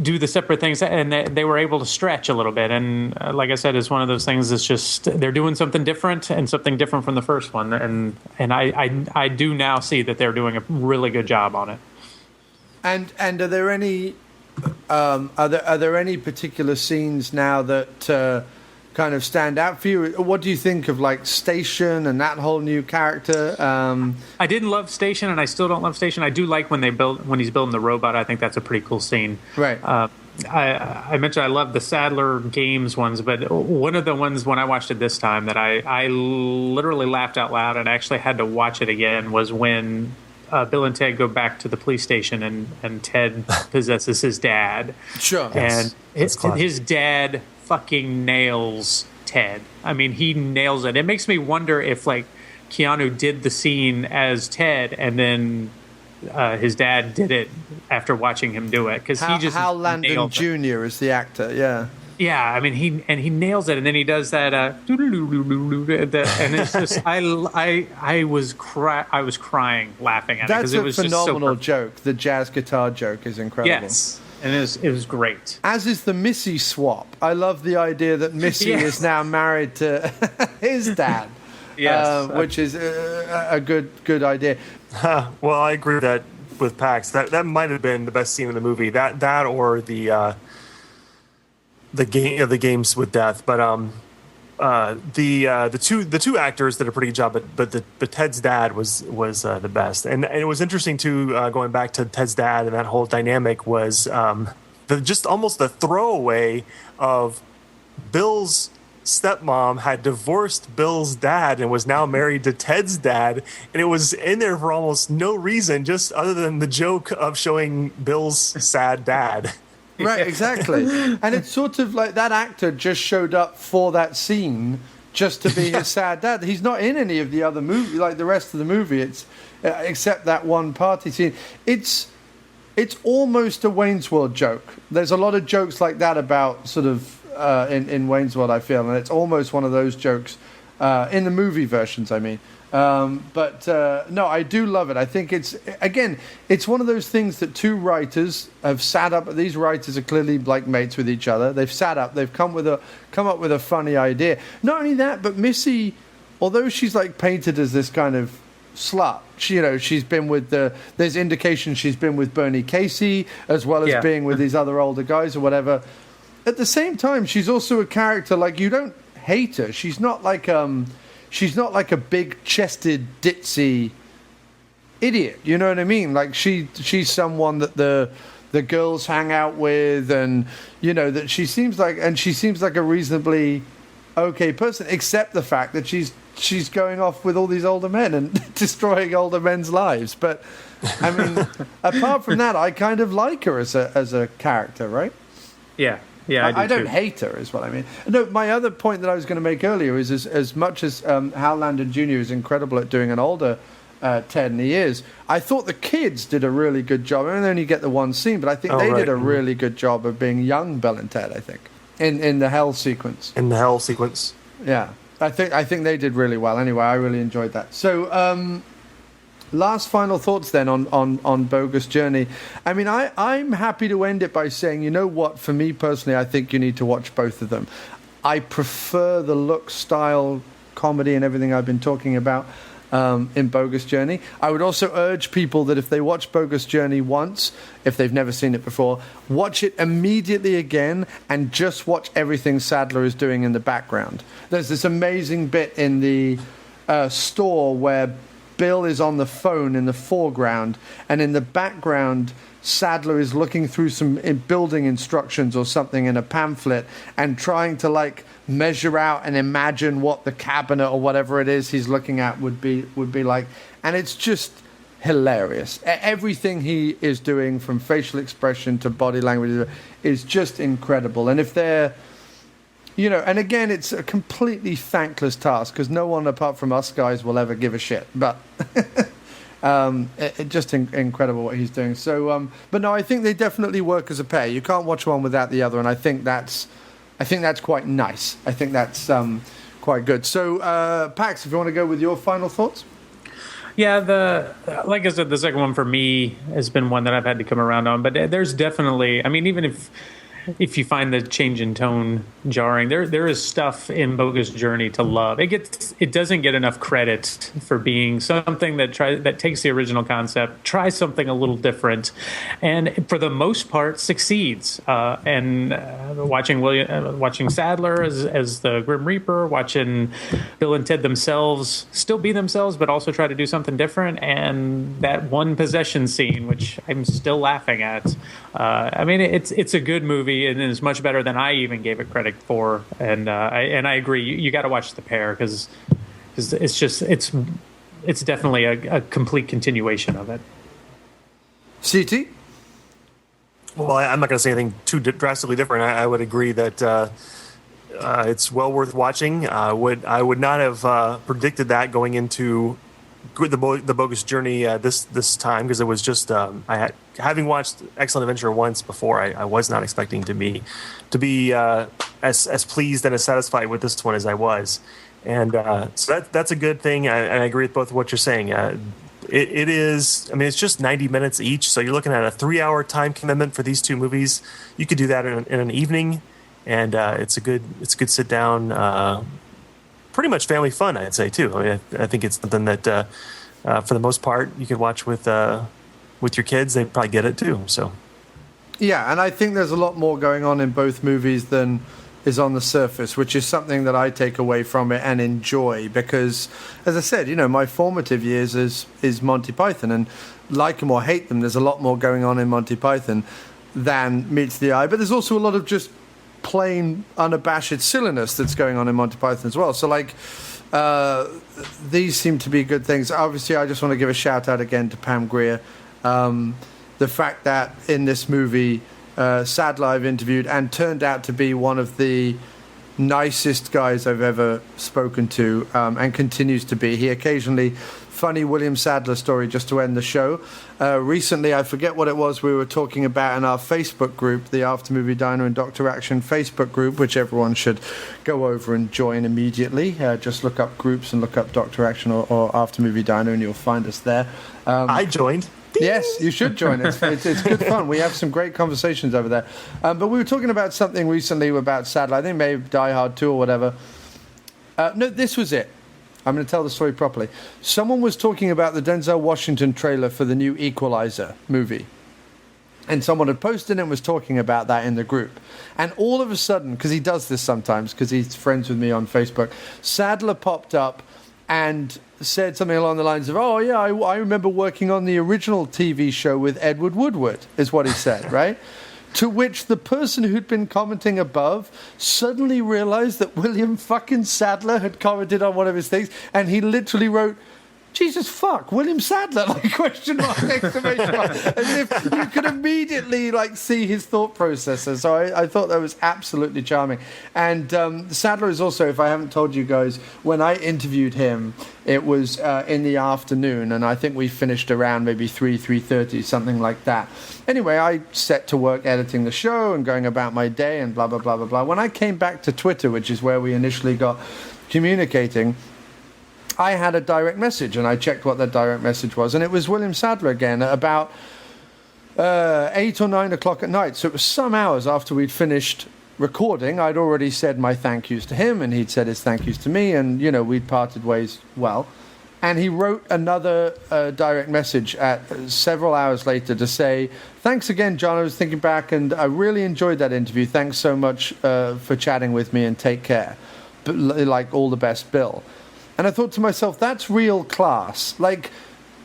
do the separate things, and they were able to stretch a little bit. And like I said, it's one of those things that's just they're doing something different and something different from the first one. And I do now see that they're doing a really good job on it. And are there any are there any particular scenes now that kind of stand out for you? What do you think of like Station and that whole new character? I didn't love Station, and I still don't love Station. I do like when he's building the robot. I think that's a pretty cool scene. Right. I mentioned I love the Sadler Games ones, but one of the ones when I watched it this time that I literally laughed out loud and actually had to watch it again was when Bill and Ted go back to the police station and Ted possesses his dad. Sure. And his dad fucking nails Ted. I mean, he nails it. It makes me wonder if like Keanu did the scene as Ted and then his dad did it after watching him do it, because he just Hal Landon Jr. is the actor. Yeah, I mean he nails it, and then he does that and it's just I was crying laughing at it because it was a phenomenal just joke. The jazz guitar joke is incredible. Yes. And it was great. As is the Missy swap. I love the idea that Missy is now married to his dad. Yes. Which is a good idea. Well, I agree with Pax. That might have been the best scene in the movie. That or the games with death. But the two actors did a pretty good job. But Ted's dad was the best. And it was interesting too. Going back to Ted's dad and that whole dynamic was just almost the throwaway of Bill's stepmom had divorced Bill's dad and was now married to Ted's dad, and it was in there for almost no reason, just other than the joke of showing Bill's sad dad. Right, exactly. And it's sort of like that actor just showed up for that scene just to be his sad dad. He's not in any of the other movie, like the rest of the movie. It's except that one party scene. It's almost a Wayne's World joke. There's a lot of jokes like that about sort of in Wayne's World, I feel, and it's almost one of those jokes in the movie versions, I mean. But no, I do love it. I think it's one of those things that two writers have sat up. These writers are clearly like mates with each other. They've sat up. They've come up with a funny idea. Not only that, but Missy, although she's like painted as this kind of slut, she's been with there's indication she's been with Bernie Casey as well as being with these other older guys or whatever. At the same time, she's also a character, like, you don't hate her. She's not like a big-chested, ditzy idiot. You know what I mean? Like, she's someone that the girls hang out with, and that she seems like a reasonably okay person, except the fact that she's going off with all these older men and destroying older men's lives. But I mean, apart from that, I kind of like her as a character, right? Yeah. Yeah, I don't hate her, is what I mean. No, my other point that I was going to make earlier is as much as Hal Landon Jr. is incredible at doing an older Ted, and he is, I thought the kids did a really good job. I mean, they only get the one scene, but I think they did a really good job of being young Bill and Ted, I think, in the hell sequence. In the hell sequence. Yeah. I think they did really well. Anyway, I really enjoyed that. So last final thoughts then on Bogus Journey. I mean, I'm happy to end it by saying, you know what, for me personally, I think you need to watch both of them. I prefer the look, style, comedy and everything I've been talking about in Bogus Journey. I would also urge people that if they watch Bogus Journey once, if they've never seen it before, watch it immediately again and just watch everything Sadler is doing in the background. There's this amazing bit in the store where Bill is on the phone in the foreground, and in the background Sadler is looking through some building instructions or something in a pamphlet and trying to like measure out and imagine what the cabinet or whatever it is he's looking at would be like, and it's just hilarious. Everything he is doing, from facial expression to body language, is just incredible. And if they're, you know, and again, it's a completely thankless task because no one apart from us guys will ever give a shit, but just incredible what he's doing. So but no, I think they definitely work as a pair. You can't watch one without the other, and I think that's quite nice. I think that's quite good. So Pax, if you want to go with your final thoughts. Yeah, like I said, the second one for me has been one that I've had to come around on, but there's definitely, I mean, even if you find the change in tone jarring, there is stuff in Bogus Journey to love. It doesn't get enough credit for being something that takes the original concept, tries something a little different, and for the most part succeeds. Watching Sadler as the Grim Reaper, watching Bill and Ted themselves still be themselves, but also try to do something different, and that one possession scene, which I'm still laughing at. I mean, it's a good movie. And it's much better than I even gave it credit for, and I agree. You got to watch the pair because it's definitely a complete continuation of it. CT? Well, I'm not going to say anything too drastically different. I would agree that it's well worth watching. I would not have predicted that going into the Bogus Journey this time, because it was just having watched Excellent Adventure once before, I was not expecting to be as pleased and as satisfied with this one as I was, and so that's a good thing. And I agree with both of what you're saying. It is. I mean, it's just 90 minutes each, so you're looking at a 3-hour time commitment for these two movies. You could do that in an evening, and it's a good sit down. Pretty much family fun, I'd say too. I mean, I think it's something that, for the most part, you could watch with your kids. They'd probably get it too. So, yeah, and I think there's a lot more going on in both movies than is on the surface, which is something that I take away from it and enjoy. Because, as I said, you know, my formative years is Monty Python, and like them or hate them, there's a lot more going on in Monty Python than meets the eye. But there's also a lot of just plain unabashed silliness that's going on in Monty Python as well. So like these seem to be good things. Obviously I just want to give a shout out again to Pam Grier. The fact that in this movie Sadler I've interviewed and turned out to be one of the nicest guys I've ever spoken to, and continues to be. He occasionally funny William Sadler story just to end the show. Recently, I forget what it was we were talking about in our Facebook group, the After Movie Diner and Dr. Action Facebook group, which everyone should go over and join immediately. Just look up groups and look up Dr. Action or After Movie Diner and you'll find us there. I joined. Yes, you should join. It's good fun. We have some great conversations over there. But we were talking about something recently about Sadler. I think maybe Die Hard 2 or whatever. No, this was it. I'm going to tell the story properly. Someone was talking about the Denzel Washington trailer for the new Equalizer movie. And someone had posted and was talking about that in the group. And all of a sudden, because he does this sometimes, because he's friends with me on Facebook, Sadler popped up and said something along the lines of, oh, yeah, I remember working on the original TV show with Edward Woodward, is what he said, right? To which the person who'd been commenting above suddenly realized that William fucking Sadler had commented on one of his things, and he literally wrote, Jesus fuck, William Sadler, like question mark, exclamation mark, as if you could immediately like see his thought processes. So I thought that was absolutely charming. And Sadler is also, if I haven't told you guys, when I interviewed him, it was in the afternoon, and I think we finished around maybe 3:30, something like that. Anyway, I set to work editing the show and going about my day and blah, blah, blah, blah, blah. When I came back to Twitter, which is where we initially got communicating, I had a direct message, and I checked what that direct message was, and it was William Sadler again at about 8 or 9 o'clock at night. So it was some hours after we'd finished recording. I'd already said my thank yous to him, and he'd said his thank yous to me, and, we'd parted ways well. And he wrote another direct message at several hours later to say, thanks again, John. I was thinking back, and I really enjoyed that interview. Thanks so much for chatting with me, and take care. But, like, all the best, Bill. And I thought to myself, that's real class. Like,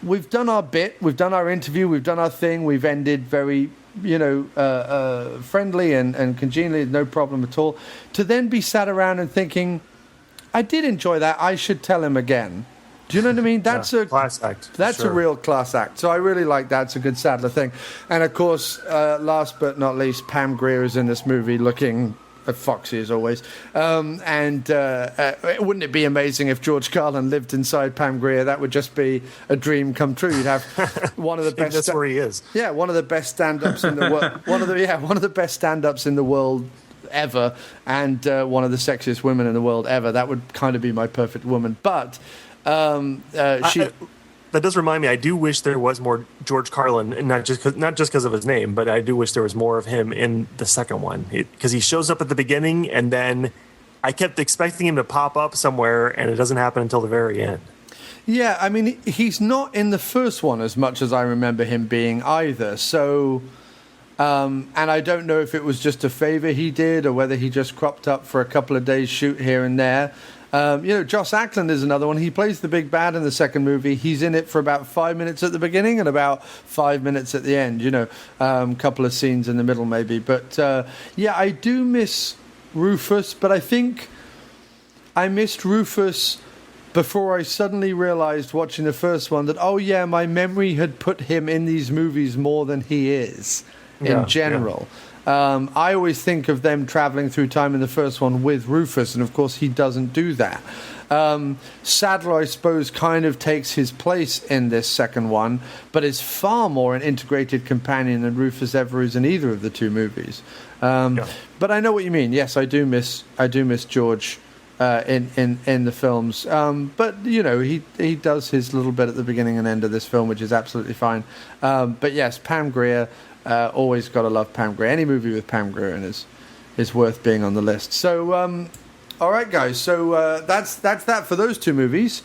we've done our bit, we've done our interview, we've done our thing, we've ended very, friendly and congenially, no problem at all. To then be sat around and thinking, I did enjoy that, I should tell him again. Do you know what I mean? That's a class act. That's a real class act. So I really like that. It's a good Sadler thing. And of course, last but not least, Pam Grier is in this movie looking foxy as always. Wouldn't it be amazing if George Carlin lived inside Pam Grier? That would just be a dream come true. You'd have one of the best. That's where he is. Yeah, one of the best stand-ups in the world. One of the best stand-ups in the world ever, and one of the sexiest women in the world ever. That would kind of be my perfect woman. But that does remind me. I do wish there was more George Carlin, and not just because of his name, but I do wish there was more of him in the second one, because he shows up at the beginning, and then I kept expecting him to pop up somewhere, and it doesn't happen until the very end. Yeah, I mean, he's not in the first one as much as I remember him being either. So, and I don't know if it was just a favor he did, or whether he just cropped up for a couple of days shoot here and there. Joss Ackland is another one. He plays the big bad in the second movie. He's in it for about 5 minutes at the beginning and about 5 minutes at the end, couple of scenes in the middle maybe. But, I do miss Rufus, but I think I missed Rufus before I suddenly realized watching the first one that, my memory had put him in these movies more than he is in general. Yeah. I always think of them traveling through time in the first one with Rufus, and of course he doesn't do that. Sadler, I suppose, kind of takes his place in this second one, but is far more an integrated companion than Rufus ever is in either of the two movies. But I know what you mean. Yes, I do miss George in the films. But he does his little bit at the beginning and end of this film, which is absolutely fine. But yes, Pam Grier. Always got to love Pam Grier. Any movie with Pam Grier in is worth being on the list. So, all right, guys. So that's that for those two movies.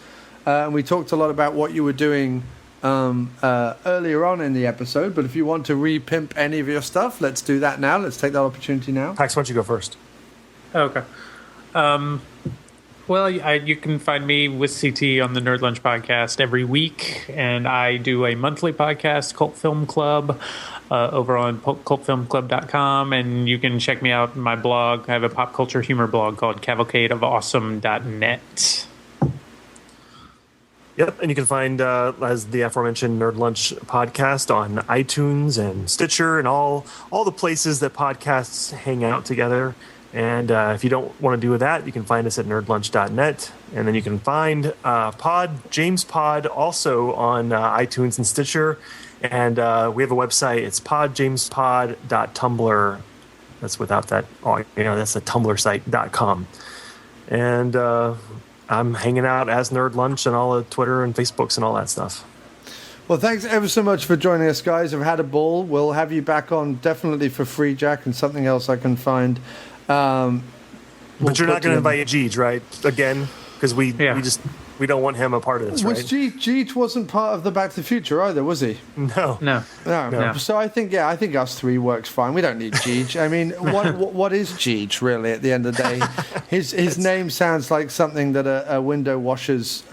And we talked a lot about what you were doing earlier on in the episode. But if you want to re-pimp any of your stuff, let's do that now. Let's take that opportunity now. Pax, why don't you go first? Okay. Well, you can find me with CT on the Nerd Lunch podcast every week, and I do a monthly podcast, Cult Film Club, over on cultfilmclub.com, and you can check me out on my blog. I have a pop culture humor blog called cavalcadeofawesome.net. Yep, and you can find, as the aforementioned Nerd Lunch podcast on iTunes and Stitcher and all the places that podcasts hang out together. And if you don't want to do that, you can find us at nerdlunch.net. And then you can find James Pod also on iTunes and Stitcher. And we have a website. It's podjamespod.tumblr. That's without that. That's a Tumblr site.com. And I'm hanging out as Nerd Lunch and all the Twitter and Facebooks and all that stuff. Well, thanks ever so much for joining us, guys. I've had a ball. We'll have you back on definitely for free, Jack, and something else I can find. But you're not going to invite Jeej, right? Again, because we don't want him a part of this, right? Jeej wasn't part of the Back to the Future either, was he? No. So I think us three works fine. We don't need Jeej. I mean, what is Jeej really? At the end of the day, his name sounds like something that a window washer's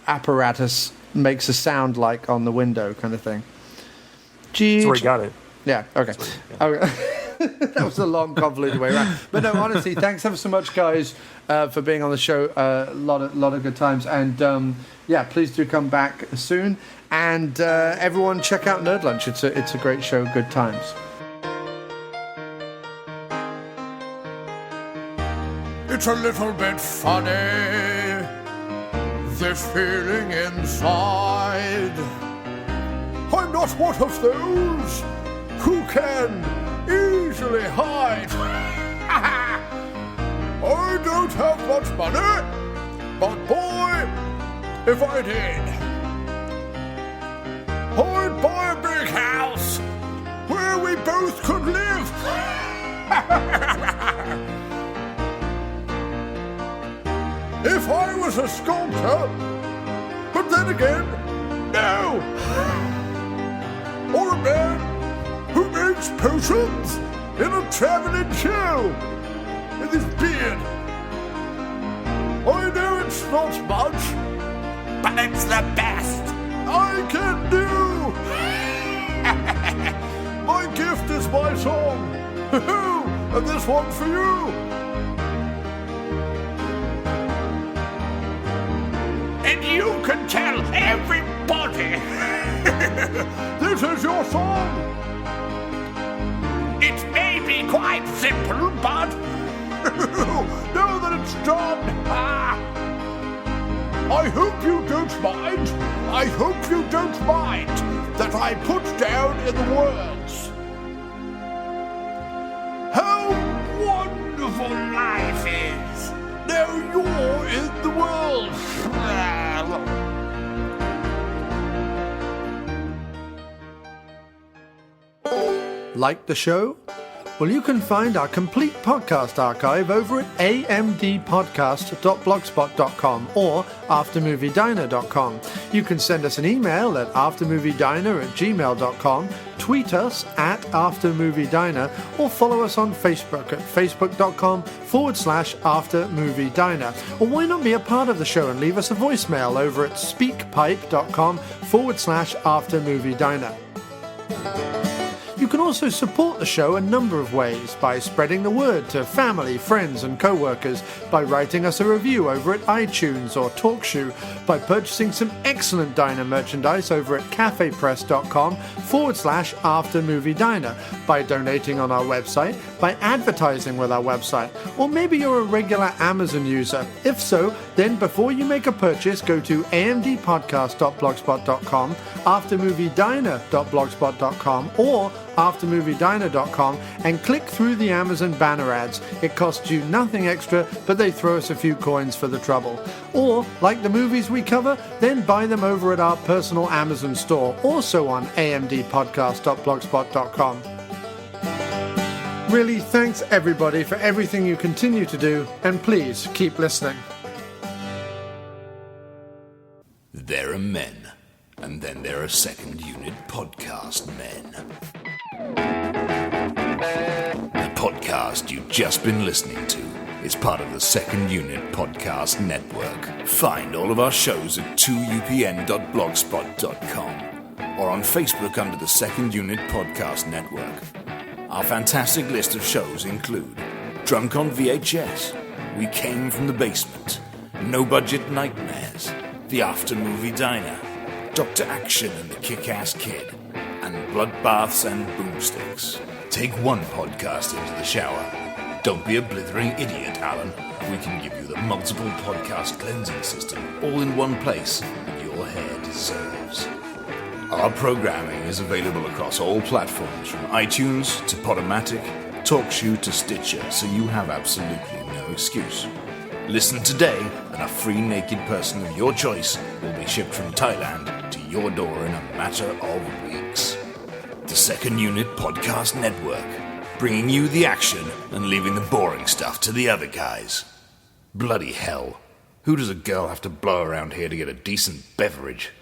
apparatus makes a sound like on the window, kind of thing. Jeej. That's where he got it. Yeah. Okay. That was a long, convoluted way around. But no, honestly, thanks ever so much, guys, for being on the show. A lot of good times. And, please do come back soon. And everyone, check out Nerd Lunch. It's a great show. Good times. It's a little bit funny, this feeling inside. I'm not one of those who can easily hide. I don't have much money, but boy, if I did. I'd buy a big house where we both could live. If I was a sculptor, but then again, no. Or a man who makes potions in a traveling show with his beard. I know it's not much, but it's the best I can do. My gift is my song, and this one for you. And you can tell everybody this is your song. It may be quite simple, but know that it's done. I hope you don't mind. I hope you don't mind that I put down in the words how wonderful life is. Now you're in the world. Like the show? Well, you can find our complete podcast archive over at amdpodcast.blogspot.com or aftermoviediner.com. You can send us an email at aftermoviediner@gmail.com, tweet us at aftermoviediner, or follow us on Facebook at facebook.com/aftermoviediner. Or why not be a part of the show and leave us a voicemail over at speakpipe.com/aftermoviediner. You can also support the show a number of ways: by spreading the word to family, friends and co-workers, by writing us a review over at iTunes or TalkShoe, by purchasing some excellent diner merchandise over at cafepress.com/aftermoviediner, by donating on our website, by advertising with our website, or maybe you're a regular Amazon user. If so, then before you make a purchase, go to amdpodcast.blogspot.com, aftermoviediner.blogspot.com, or aftermoviediner.com and click through the Amazon banner ads. It costs you nothing extra, but they throw us a few coins for the trouble. Or, like the movies we cover, then buy them over at our personal Amazon store, also on amdpodcast.blogspot.com. Really, thanks everybody for everything you continue to do, and please keep listening. There are men, and then there are second unit podcast men. The podcast you've just been listening to is part of the Second Unit Podcast Network. Find all of our shows at 2upn.blogspot.com or on Facebook under the Second Unit Podcast Network. Our fantastic list of shows include Drunk on VHS, We Came from the Basement, No Budget Nightmares, The After Movie Diner, Dr. Action and the Kick-Ass Kid, and Bloodbaths and Boomsticks. Take one podcast into the shower. Don't be a blithering idiot, Alan. We can give you the multiple podcast cleansing system all in one place that your hair deserves. Our programming is available across all platforms, from iTunes to Podomatic, TalkShoe to Stitcher, so you have absolutely no excuse. Listen today, and a free naked person of your choice will be shipped from Thailand to your door in a matter of weeks. The Second Unit Podcast Network, bringing you the action and leaving the boring stuff to the other guys. Bloody hell, who does a girl have to blow around here to get a decent beverage?